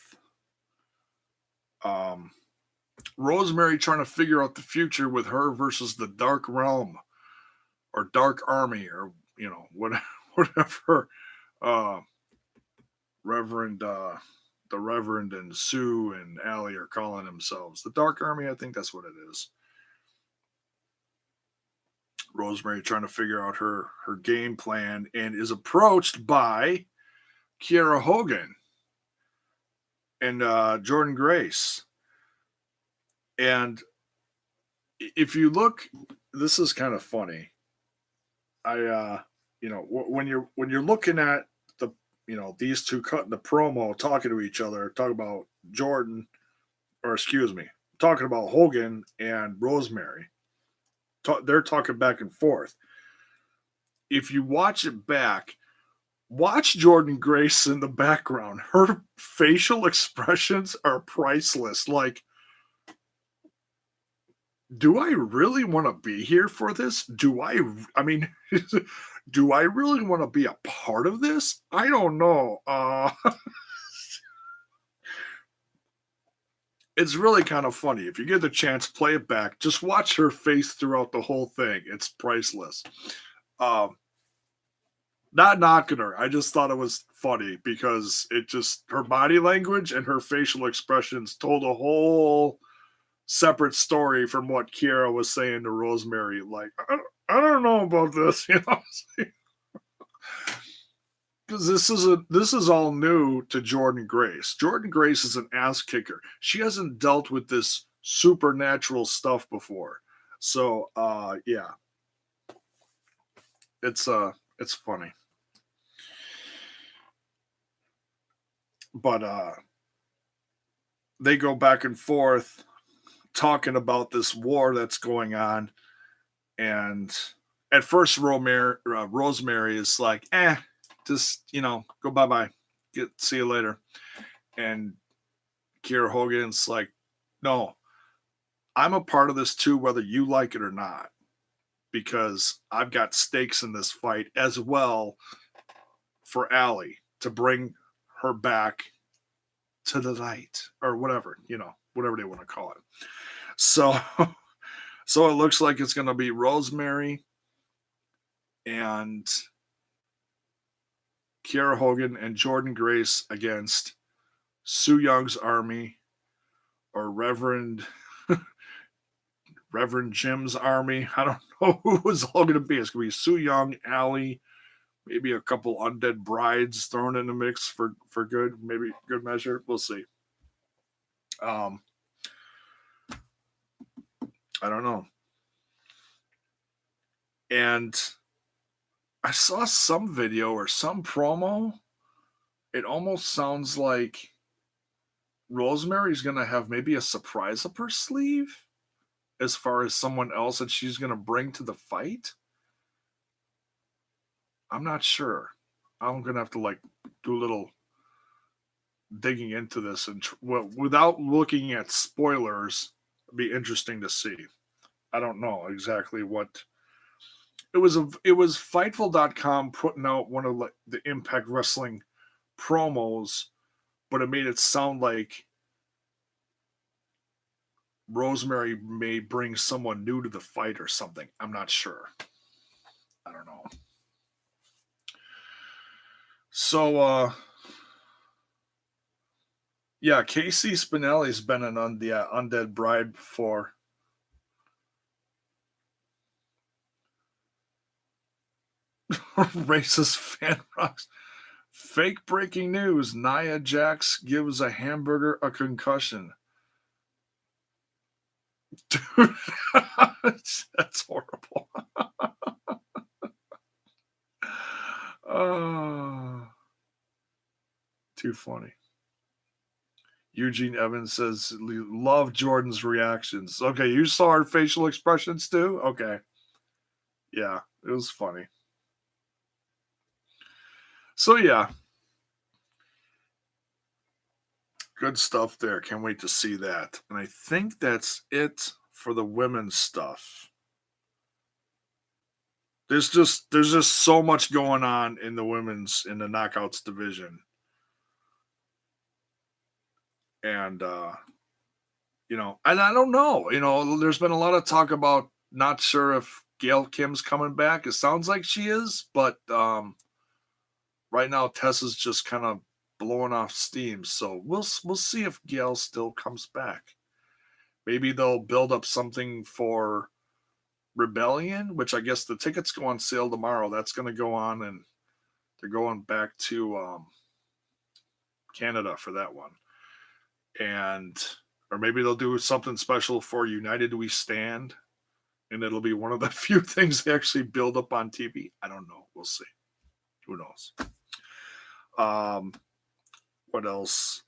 Rosemary trying to figure out the future with her versus the Dark Realm or Dark Army or whatever Reverend the Reverend and Sue and Allie are calling themselves. The Dark Army, I think that's what it is. Rosemary trying to figure out her game plan and is approached by Kiera Hogan and Jordan Grace. And if you look, this is kind of funny. When you're looking at the, these two cutting the promo, talking to each other, talking about Jordan, or excuse me, talking about Hogan and Rosemary. They're talking back and forth. If you watch it back, watch Jordan Grace in the background. Her facial expressions are priceless. Like, do I really want to be here for this? I mean, do I really want to be a part of this? I don't know. It's really kind of funny. If you get the chance, play it back. Just watch her face throughout the whole thing. It's priceless. Not knocking her. I just thought it was funny because her body language and her facial expressions told a whole separate story from what Kiera was saying to Rosemary. Like, I don't know about this, because this is all new to Jordan Grace. Jordan Grace is an ass kicker. She hasn't dealt with this supernatural stuff before. So yeah. It's funny. But they go back and forth talking about this war that's going on. And at first Rosemary is like, just, go bye-bye. See you later. And Kiera Hogan's like, no, I'm a part of this too, whether you like it or not, because I've got stakes in this fight as well for Allie to bring her back to the light or whatever, whatever they want to call it. So, so it looks like it's going to be Rosemary and Kiera Hogan and Jordan Grace against Sue Young's army or Reverend Jim's army. I don't know who it's all going to be. It's going to be Sue Young, Allie, maybe a couple undead brides thrown in the mix for good, maybe good measure. We'll see. I don't know. And I saw some video or some promo. It almost sounds like Rosemary's going to have maybe a surprise up her sleeve as far as someone else that she's going to bring to the fight. I'm not sure. I'm going to have to do a little digging into this and without looking at spoilers. It'd be interesting to see. I don't know exactly what it was. It was Fightful.com putting out one of the Impact Wrestling promos, but it made it sound like Rosemary may bring someone new to the fight or something. I'm not sure. I don't know. So, yeah, Casey Spinelli's been an undead bride before. Racist fan rocks. Fake breaking news. Nia Jax gives a hamburger a concussion. Dude, that's horrible. Oh, too funny. Eugene Evans says, love Jordan's reactions. Okay, you saw her facial expressions too? Okay. Yeah, it was funny. So, yeah, good stuff there. Can't wait to see that. And I think that's it for the women's stuff. There's just so much going on in the women's in the knockouts division. And and I don't know. There's been a lot of talk about not sure if Gail Kim's coming back. It sounds like she is, but right now Tessa's just kind of blowing off steam. So we'll see if Gail still comes back. Maybe they'll build up something for Rebellion, which I guess the tickets go on sale tomorrow. That's going to go on, and they're going back to Canada for that one. And or maybe they'll do something special for United We Stand, and it'll be one of the few things they actually build up on TV. I don't know. We'll see. Who knows? What else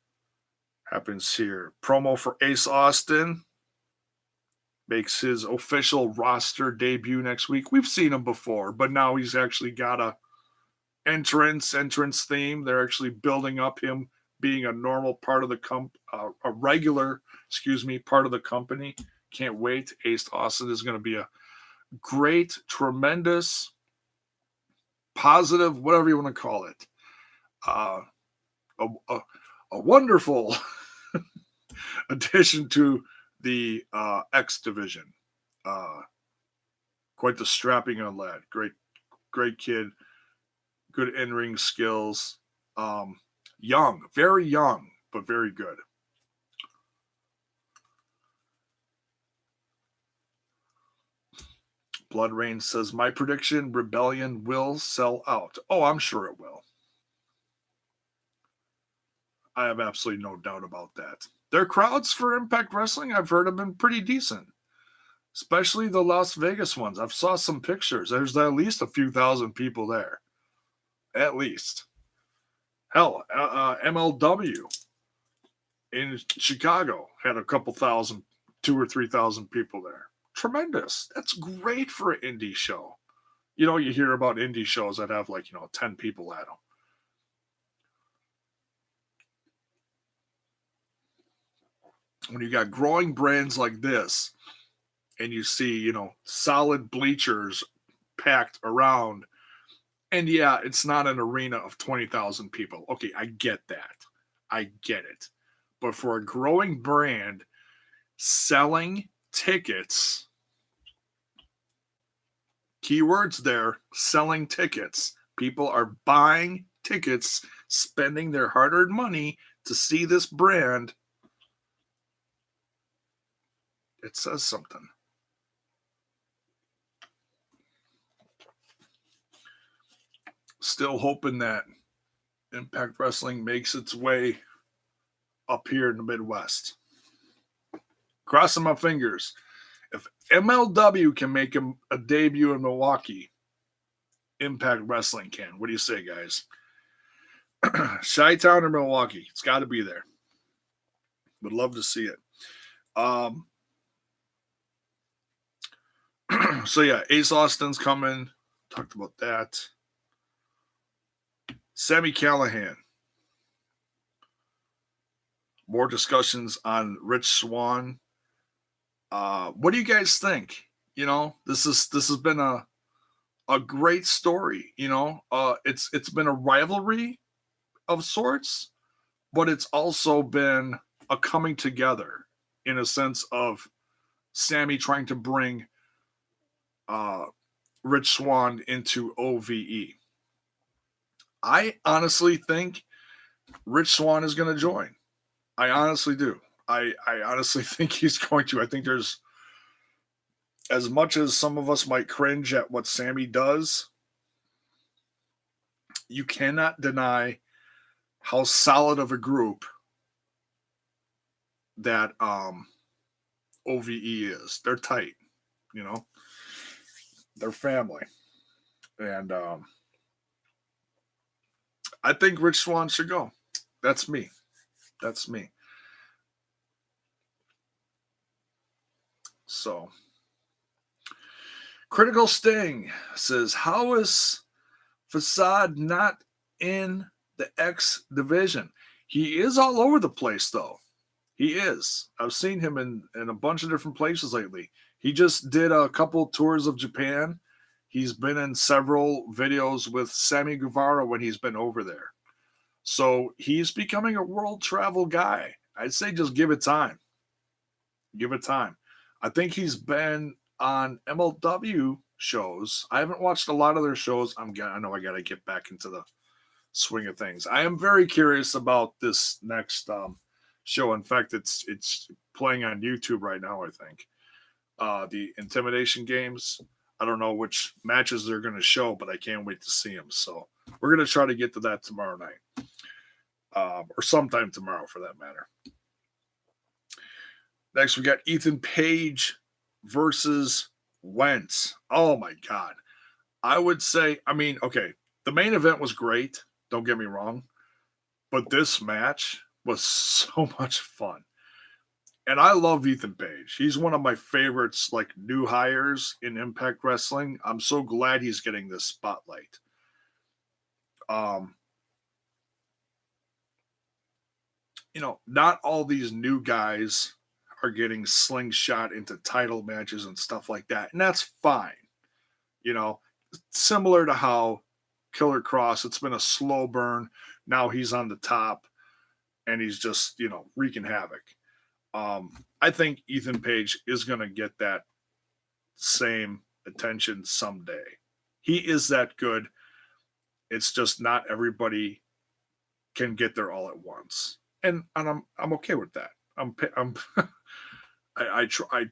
happens here? Promo for Ace Austin makes his official roster debut next week. We've seen him before, but now he's actually got a entrance theme. They're actually building up him being a normal part of the a regular, part of the company. Can't wait. Ace Austin is going to be a great, tremendous, positive, whatever you want to call it. A wonderful addition to the X division. Quite the strapping young lad. Great kid. Good in-ring skills. Young, very young, but very good. Blood Rain says, my prediction, Rebellion will sell out. Oh, I'm sure it will. I have absolutely no doubt about that. Their crowds for Impact Wrestling, I've heard, have been pretty decent. Especially the Las Vegas ones. I've saw some pictures. There's at least a few thousand people there. At least. Hell, MLW in Chicago had a couple thousand, 2,000 or 3,000 people there. Tremendous. That's great for an indie show. You hear about indie shows that have 10 people at them. When you got growing brands like this and you see, solid bleachers packed around, and yeah, it's not an arena of 20,000 people. Okay, I get that. I get it. But for a growing brand selling tickets, keywords there, selling tickets. People are buying tickets, spending their hard-earned money to see this brand. It says something. Still hoping that Impact Wrestling makes its way up here in the Midwest. Crossing my fingers. If MLW can make a debut in Milwaukee, Impact Wrestling can. What do you say, guys? Chi-Town or Milwaukee? It's got to be there. Would love to see it. So yeah, Ace Austin's coming. Talked about that. Sami Callihan. More discussions on Rich Swann. What do you guys think? This has been a great story. It's been a rivalry of sorts, but it's also been a coming together in a sense of Sami trying to bring Rich Swann into OVE. I honestly think Rich Swann is going to join. I honestly do. I honestly think he's going to. I think there's, as much as some of us might cringe at what Sami does, you cannot deny how solid of a group that OVE is. They're tight, you know. They're family, and I think Rich Swann should go. That's me. That's me. So, Critical Sting says, "How is Facade not in the X division? He is all over the place, though. He is. I've seen him in a bunch of different places lately. He just did a couple tours of Japan. He's been in several videos with Sammy Guevara when he's been over there. So he's becoming a world travel guy. I'd say just give it time. Give it time. I think he's been on MLW shows. I haven't watched a lot of their shows. I know I got to get back into the swing of things. I am very curious about this next show. In fact, it's playing on YouTube right now. I think the Intimidation Games. I don't know which matches they're going to show, but I can't wait to see them. So we're going to try to get to that tomorrow night, or sometime tomorrow for that matter. Next, we got Ethan Page versus Wentz. Oh my God. I would say, okay, the main event was great. Don't get me wrong. But this match was so much fun. And I love Ethan Page. He's one of my favorites, like new hires in Impact Wrestling. I'm so glad he's getting this spotlight. Not all these new guys are getting slingshot into title matches and stuff like that. And that's fine. Similar to how Killer Cross, it's been a slow burn. Now he's on the top and he's just, wreaking havoc. I think Ethan Page is going to get that same attention someday. He is that good. It's just not everybody can get there all at once. And I'm okay with that. I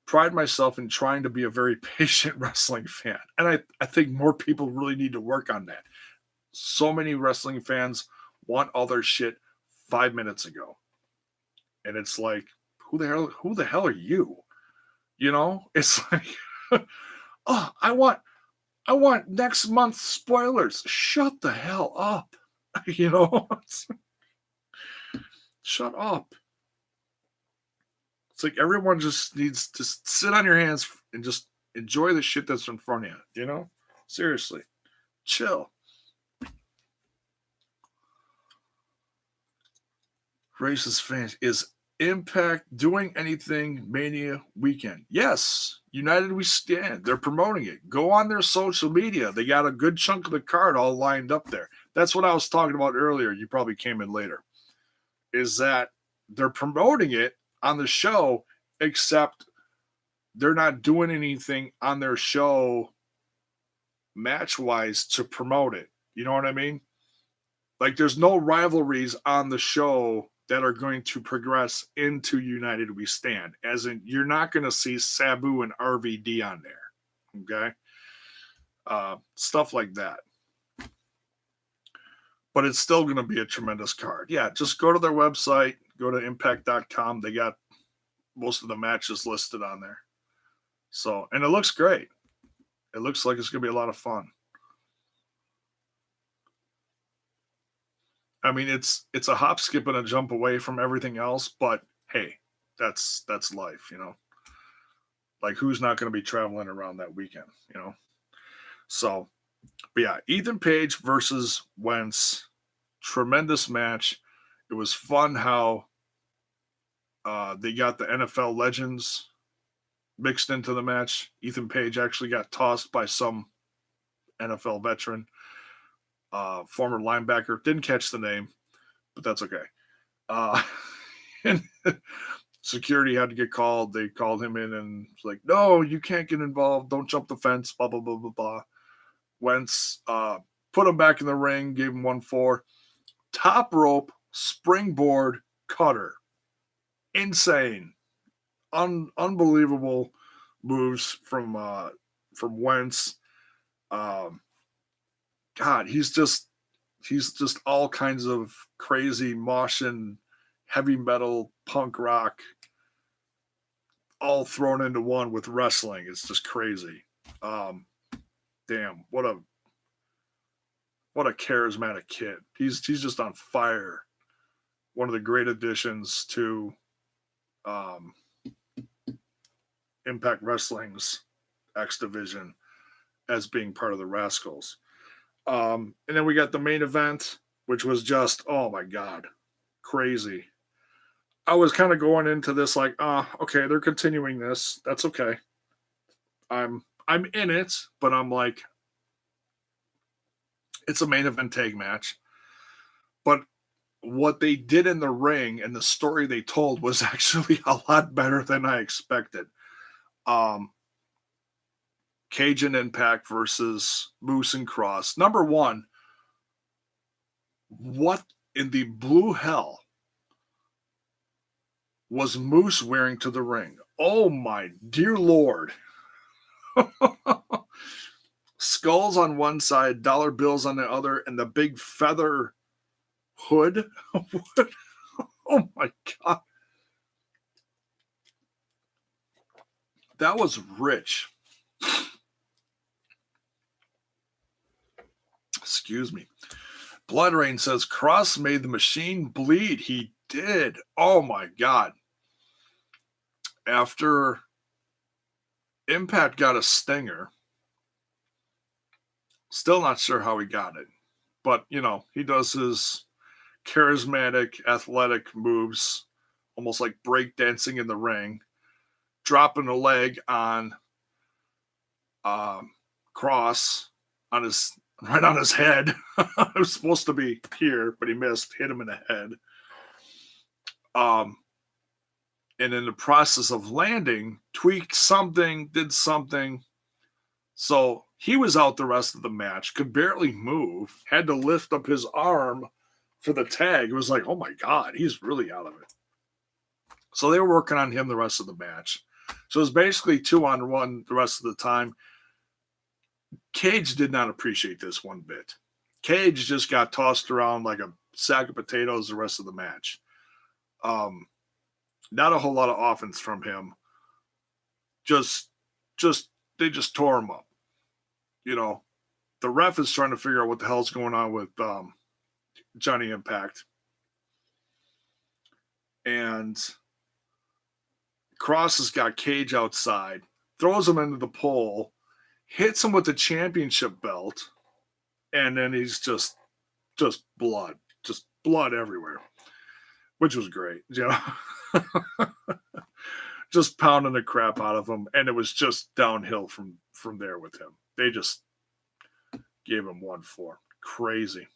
pride myself in trying to be a very patient wrestling fan. And I think more people really need to work on that. So many wrestling fans want all their shit 5 minutes ago. And it's like, who the hell are you? It's like, oh, I want next month's spoilers. Shut the hell up. Shut up. It's like everyone just needs to sit on your hands and just enjoy the shit that's in front of you, Seriously. Chill. Racist fans. Is Impact doing anything Mania weekend? Yes. United We Stand. They're promoting it. Go on their social media. They got a good chunk of the card all lined up there. That's what I was talking about earlier. You probably came in later. Is that they're promoting it on the show, except they're not doing anything on their show match-wise to promote it. You know what I mean? Like, there's no rivalries on the show that are going to progress into United We Stand. As in, you're not going to see Sabu and RVD on there. Okay? Stuff like that. But it's still going to be a tremendous card. Yeah, just go to their website, go to impact.com. They got most of the matches listed on there. So, and it looks great. It looks like it's going to be a lot of fun. It's a hop, skip, and a jump away from everything else, but hey, that's life, Like, who's not going to be traveling around that weekend, So, but yeah, Ethan Page versus Wentz, tremendous match. It was fun how they got the NFL legends mixed into the match. Ethan Page actually got tossed by some NFL veteran. Former linebacker. Didn't catch the name, but that's okay. And security had to get called. They called him in and was like, no, you can't get involved. Don't jump the fence, blah, blah, blah, blah, blah. Wentz put him back in the ring, gave him 1-4. Top rope, springboard, cutter. Insane. Unbelievable moves from Wentz. God, he's just all kinds of crazy moshing, heavy metal, punk rock, all thrown into one with wrestling. It's just crazy. Um, Damn, what a charismatic kid. He's just on fire. One of the great additions to um, Impact Wrestling's X Division as being part of the Rascals. And then we got the main event, which was just, oh my God, crazy. I was kind of going into this like, okay, they're continuing this. That's okay. I'm in it, but I'm like, it's a main event tag match. But what they did in the ring and the story they told was actually a lot better than I expected. Um, Cajun Impact versus Moose and Cross. Number one, what in the blue hell was Moose wearing to the ring? Oh my dear Lord. Skulls on one side, dollar bills on the other, and the big feather hood. Oh my God. That was rich. Excuse me. Blood Rain says Cross made the machine bleed. He did. Oh my God. After Impact got a stinger, still not sure how he got it. But, you know, he does his charismatic, athletic moves, almost like breakdancing in the ring, dropping a leg on Cross on his right on his head. It was supposed to be here, but he missed, hit him in the head. And in the process of landing, tweaked something, did something. So he was out the rest of the match, could barely move, had to lift up his arm for the tag. It was like, oh my God, he's really out of it. So they were working on him the rest of the match. So it was basically 2-on-1 the rest of the time. Cage did not appreciate this one bit. Cage just got tossed around like a sack of potatoes the rest of the match. Not a whole lot of offense from him. Just they just tore him up. You know, the ref is trying to figure out what the hell's going on with Johnny Impact. And Cross has got Cage outside, throws him into the pole, hits him with the championship belt, and then he's just blood everywhere, which was great. You know, just pounding the crap out of him, and it was just downhill from there with him. They just gave him 1-4. Crazy.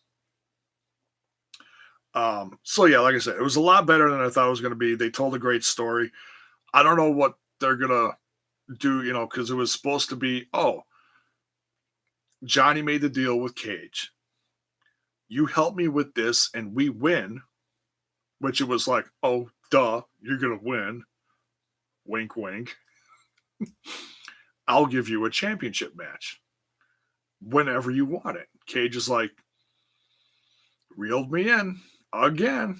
So yeah, like I said, it was a lot better than I thought it was going to be. They told a great story. I don't know what they're gonna do, you know, because it was supposed to be, oh, Johnny made the deal with Cage. You help me with this and we win, which it was like, oh, duh, you're going to win. Wink, wink. I'll give you a championship match whenever you want it. Cage is like, reeled me in again.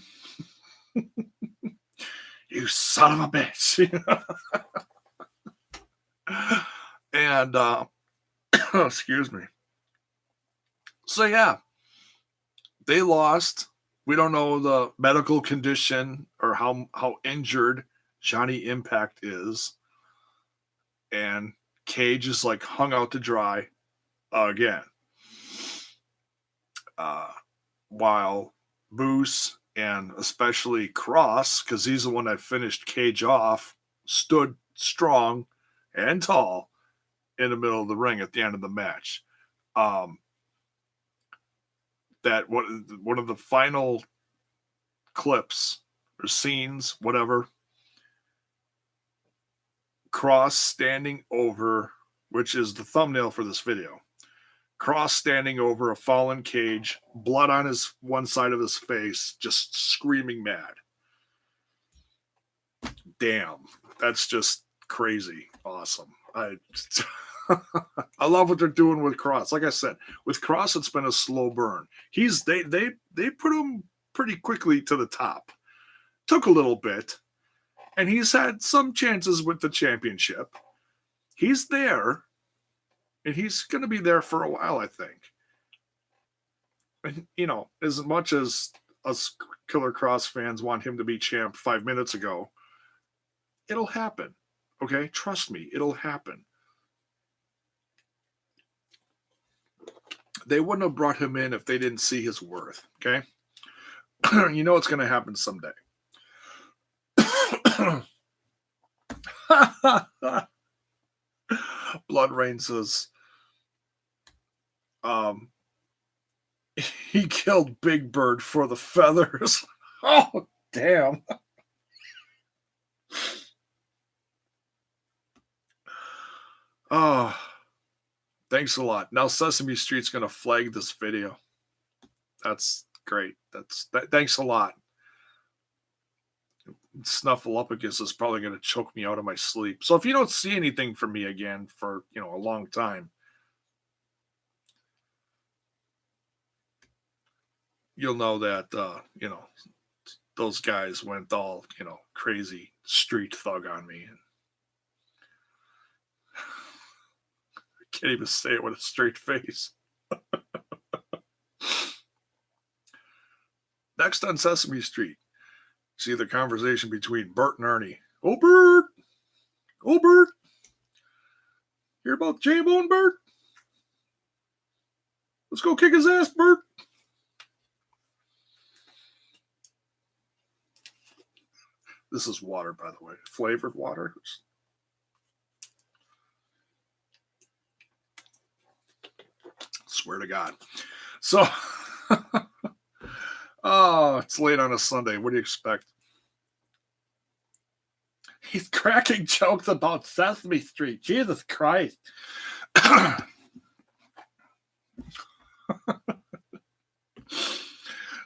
You son of a bitch. And, excuse me. So, yeah, they lost. We don't know the medical condition or how injured Johnny Impact is. And Cage is like hung out to dry again. While Moose and especially Cross, because he's the one that finished Cage off, stood strong and tall in the middle of the ring at the end of the match. That one of the final clips or scenes, whatever, Cross standing over, which is the thumbnail for this video. Cross standing over a fallen Cage, blood on his one side of his face, just screaming mad. Damn, that's just crazy awesome. I love what they're doing with Cross. Like I said, with Cross, it's been a slow burn. They put him pretty quickly to the top. Took a little bit, and he's had some chances with the championship. He's there, and he's going to be there for a while, I think. And, as much as us Killer Cross fans want him to be champ 5 minutes ago, it'll happen. Okay? Trust me, it'll happen. They wouldn't have brought him in if they didn't see his worth. Okay? It's going to happen someday. Blood Rain says, he killed Big Bird for the feathers. Oh, damn. Oh, thanks a lot. Now Sesame Street's going to flag this video. That's great. Thanks a lot. Snuffleupagus is probably going to choke me out of my sleep. So if you don't see anything from me again for, a long time, you'll know that, those guys went all, crazy street thug on me. And I can't even say it with a straight face. Next on Sesame Street, see the conversation between Bert and Ernie. Oh, Bert! Oh, Bert! Hear about J-Bone, Bert? Let's go kick his ass, Bert! This is water, by the way. Flavored water. Swear to God. So, oh, it's late on a Sunday. What do you expect? He's cracking jokes about Sesame Street. Jesus Christ.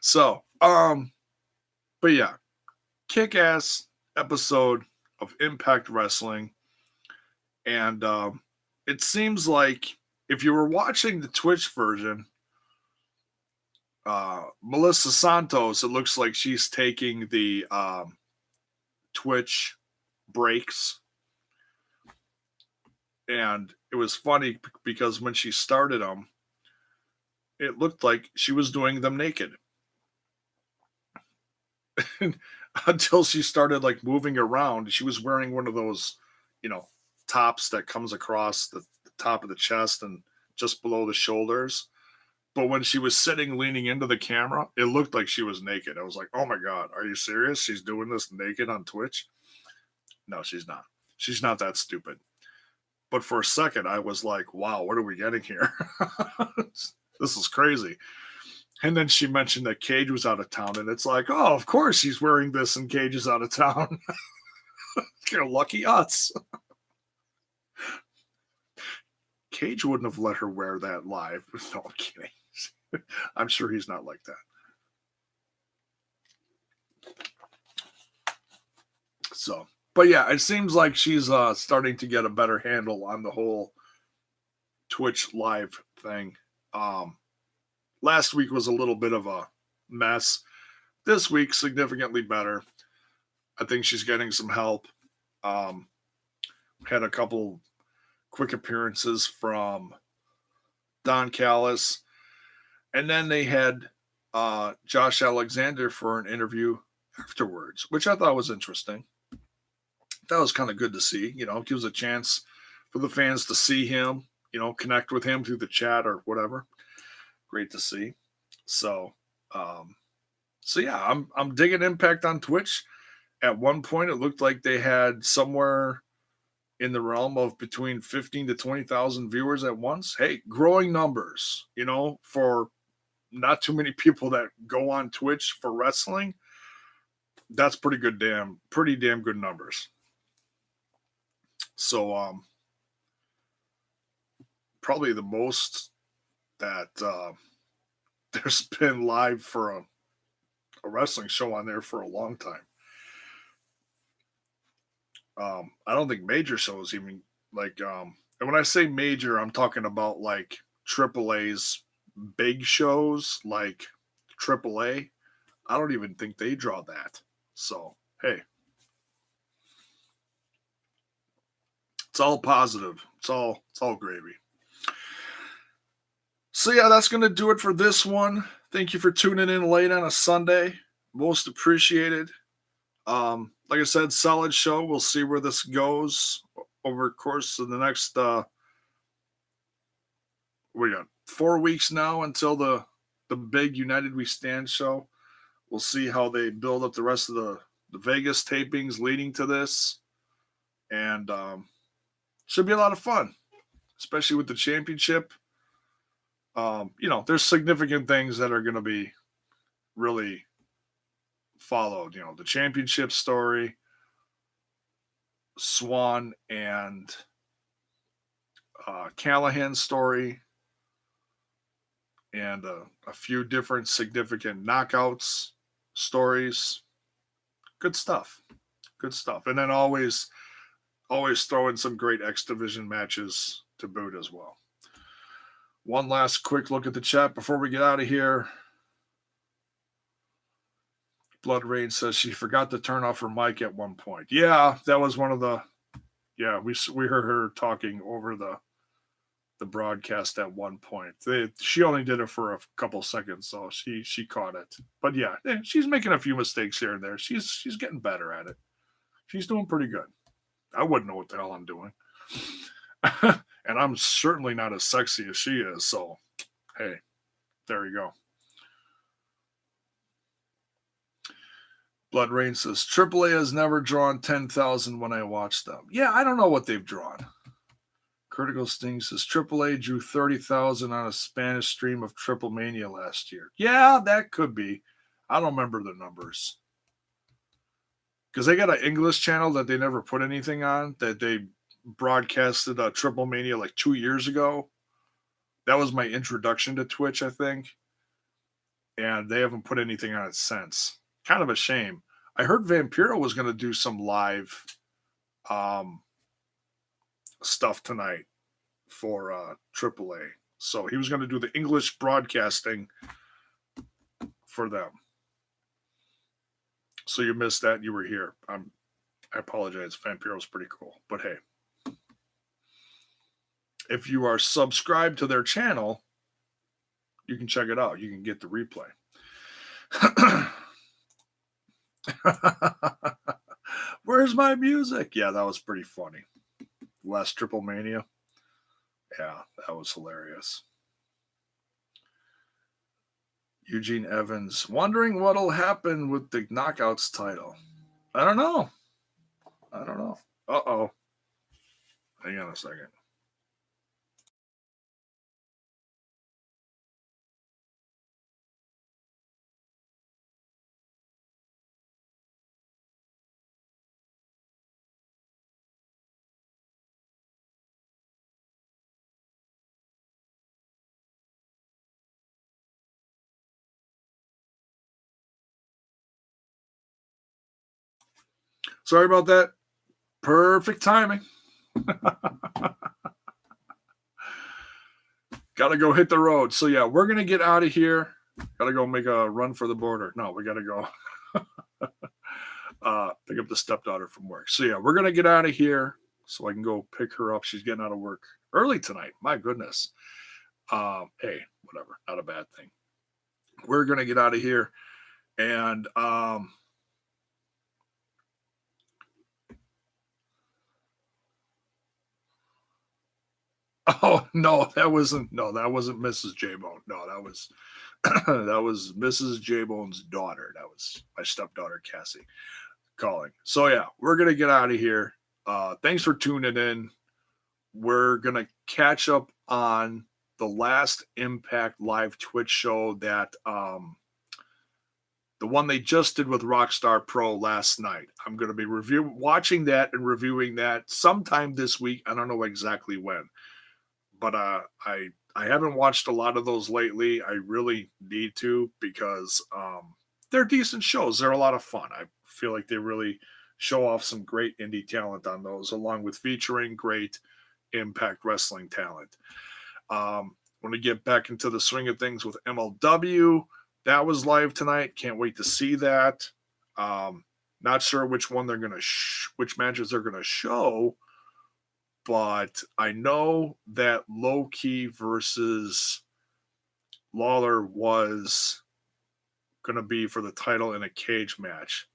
So, but yeah, kick-ass episode of Impact Wrestling. And it seems like if you were watching the Twitch version, Melissa Santos, it looks like she's taking the Twitch breaks. And it was funny because when she started them, it looked like she was doing them naked. Until she started like moving around. She was wearing one of those, tops that comes across the top of the chest and just below the shoulders. But when she was sitting leaning into the camera, it looked like she was naked. I was like, oh my God, are you serious? She's doing this naked on Twitch? No, she's not. She's not that stupid. But for a second, I was like, wow, what are we getting here? This is crazy. And then she mentioned that Cage was out of town, and it's like, oh, of course he's wearing this and Cage is out of town. You're lucky us. Cage wouldn't have let her wear that live. No, I'm kidding. I'm sure he's not like that. So, but yeah, it seems like she's starting to get a better handle on the whole Twitch live thing. Last week was a little bit of a mess. This week, significantly better. I think she's getting some help. Had a couple quick appearances from Don Callis. And then they had Josh Alexander for an interview afterwards, which I thought was interesting. That was kind of good to see. Gives a chance for the fans to see him, connect with him through the chat or whatever. Great to see. So yeah, I'm digging Impact on Twitch. At one point, it looked like they had somewhere in the realm of between 15 to 20,000 viewers at once. Hey, growing numbers, for not too many people that go on Twitch for wrestling. That's pretty damn good numbers. So, probably the most that there's been live for a wrestling show on there for a long time. I don't think major shows even like And when I say major, I'm talking about like AAA's big shows like AAA. I don't even think they draw that. So, hey, it's all positive. It's all gravy. So yeah, that's gonna do it for this one. Thank you for tuning in late on a Sunday. Most appreciated. Like I said, solid show. We'll see where this goes over the course of the next we got 4 weeks now until the big United We Stand show. We'll see how they build up the rest of the Vegas tapings leading to this. And should be a lot of fun, especially with the championship. There's significant things that are going to be really followed. The championship story, Swan and Callahan story, and a few different significant knockouts stories. Good stuff. Good stuff. And then always throw in some great X Division matches to boot as well. One last quick look at the chat before we get out of here. Blood Rain says she forgot to turn off her mic at one point. Yeah, that was one of the. Yeah, we heard her talking over the broadcast at one point. She only did it for a couple seconds, so she caught it. But yeah, she's making a few mistakes here and there. She's getting better at it. She's doing pretty good. I wouldn't know what the hell I'm doing. And I'm certainly not as sexy as she is, so hey, there you go. Blood Rain says AAA has never drawn 10,000 when I watch them. Yeah, I don't know what they've drawn. Critical Sting says AAA drew 30,000 on a Spanish stream of Triple Mania last year. Yeah, that could be. I don't remember the numbers. Because they got an English channel that they never put anything on, that they broadcasted a Triple Mania like 2 years ago. That was my introduction to Twitch, I think. And they haven't put anything on it since. Kind of a shame. I heard Vampiro was going to do some live stuff tonight for AAA. So he was going to do the English broadcasting for them. So you missed that. You were here. I apologize. Vampiro's pretty cool. But hey, if you are subscribed to their channel, you can check it out. You can get the replay. Where's my music? Yeah, that was pretty funny. Last Triple Mania. Yeah, that was hilarious. Eugene Evans, wondering what'll happen with the Knockouts title. I don't know. Uh-oh. Hang on a second. Sorry about that. Perfect timing. Gotta go hit the road. So yeah, we're gonna get out of here. Gotta go make a run for the border. No, we gotta go pick up the stepdaughter from work. So yeah, we're gonna get out of here so I can go pick her up. She's getting out of work early tonight. My goodness. Hey, whatever. Not a bad thing. We're gonna get out of here. And oh no, that wasn't Mrs. J Bone. No, that was that was Mrs. J Bone's daughter. That was my stepdaughter Cassie calling. So yeah, we're gonna get out of here. Thanks for tuning in. We're gonna catch up on the last Impact live Twitch show that the one they just did with Rockstar Pro last night. I'm gonna be watching that and reviewing that sometime this week. I don't know exactly when. But I haven't watched a lot of those lately. I really need to because they're decent shows. They're a lot of fun. I feel like they really show off some great indie talent on those, along with featuring great Impact Wrestling talent. Want to get back into the swing of things with MLW. That was live tonight. Can't wait to see that. Not sure which one they're gonna, which matches they're gonna show, but I know that Low Key versus Lawler was gonna be for the title in a cage match.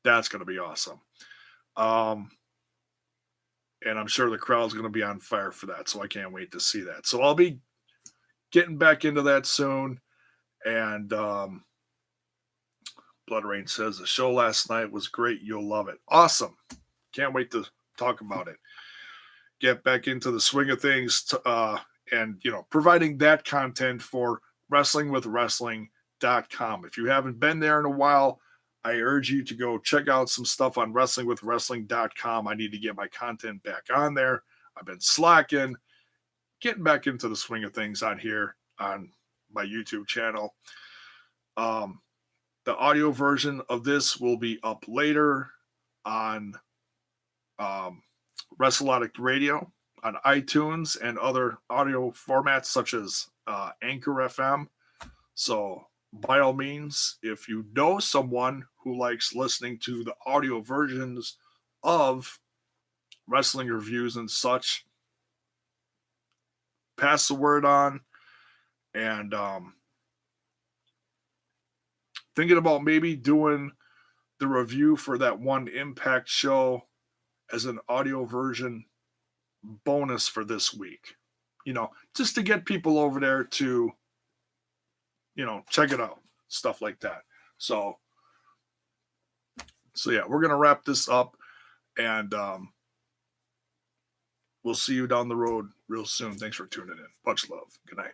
That's gonna be awesome. And I'm sure the crowd's going to be on fire for that. So I can't wait to see that. So I'll be getting back into that soon. And Blood Rain says the show last night was great. You'll love it. Awesome. Can't wait to talk about it. Get back into the swing of things and, providing that content for wrestlingwithwrestling.com. If you haven't been there in a while, I urge you to go check out some stuff on wrestlingwithwrestling.com. I need to get my content back on there. I've been slacking, getting back into the swing of things on here on my YouTube channel. The audio version of this will be up later on WrestleAddict Radio, on iTunes, and other audio formats such as Anchor FM. So by all means, if you know someone who likes listening to the audio versions of wrestling reviews and such, pass the word on. And thinking about maybe doing the review for that one Impact show as an audio version bonus for this week. Just to get people over there to check it out, stuff like that. So yeah, we're going to wrap this up, and we'll see you down the road real soon. Thanks for tuning in. Much love. Good night.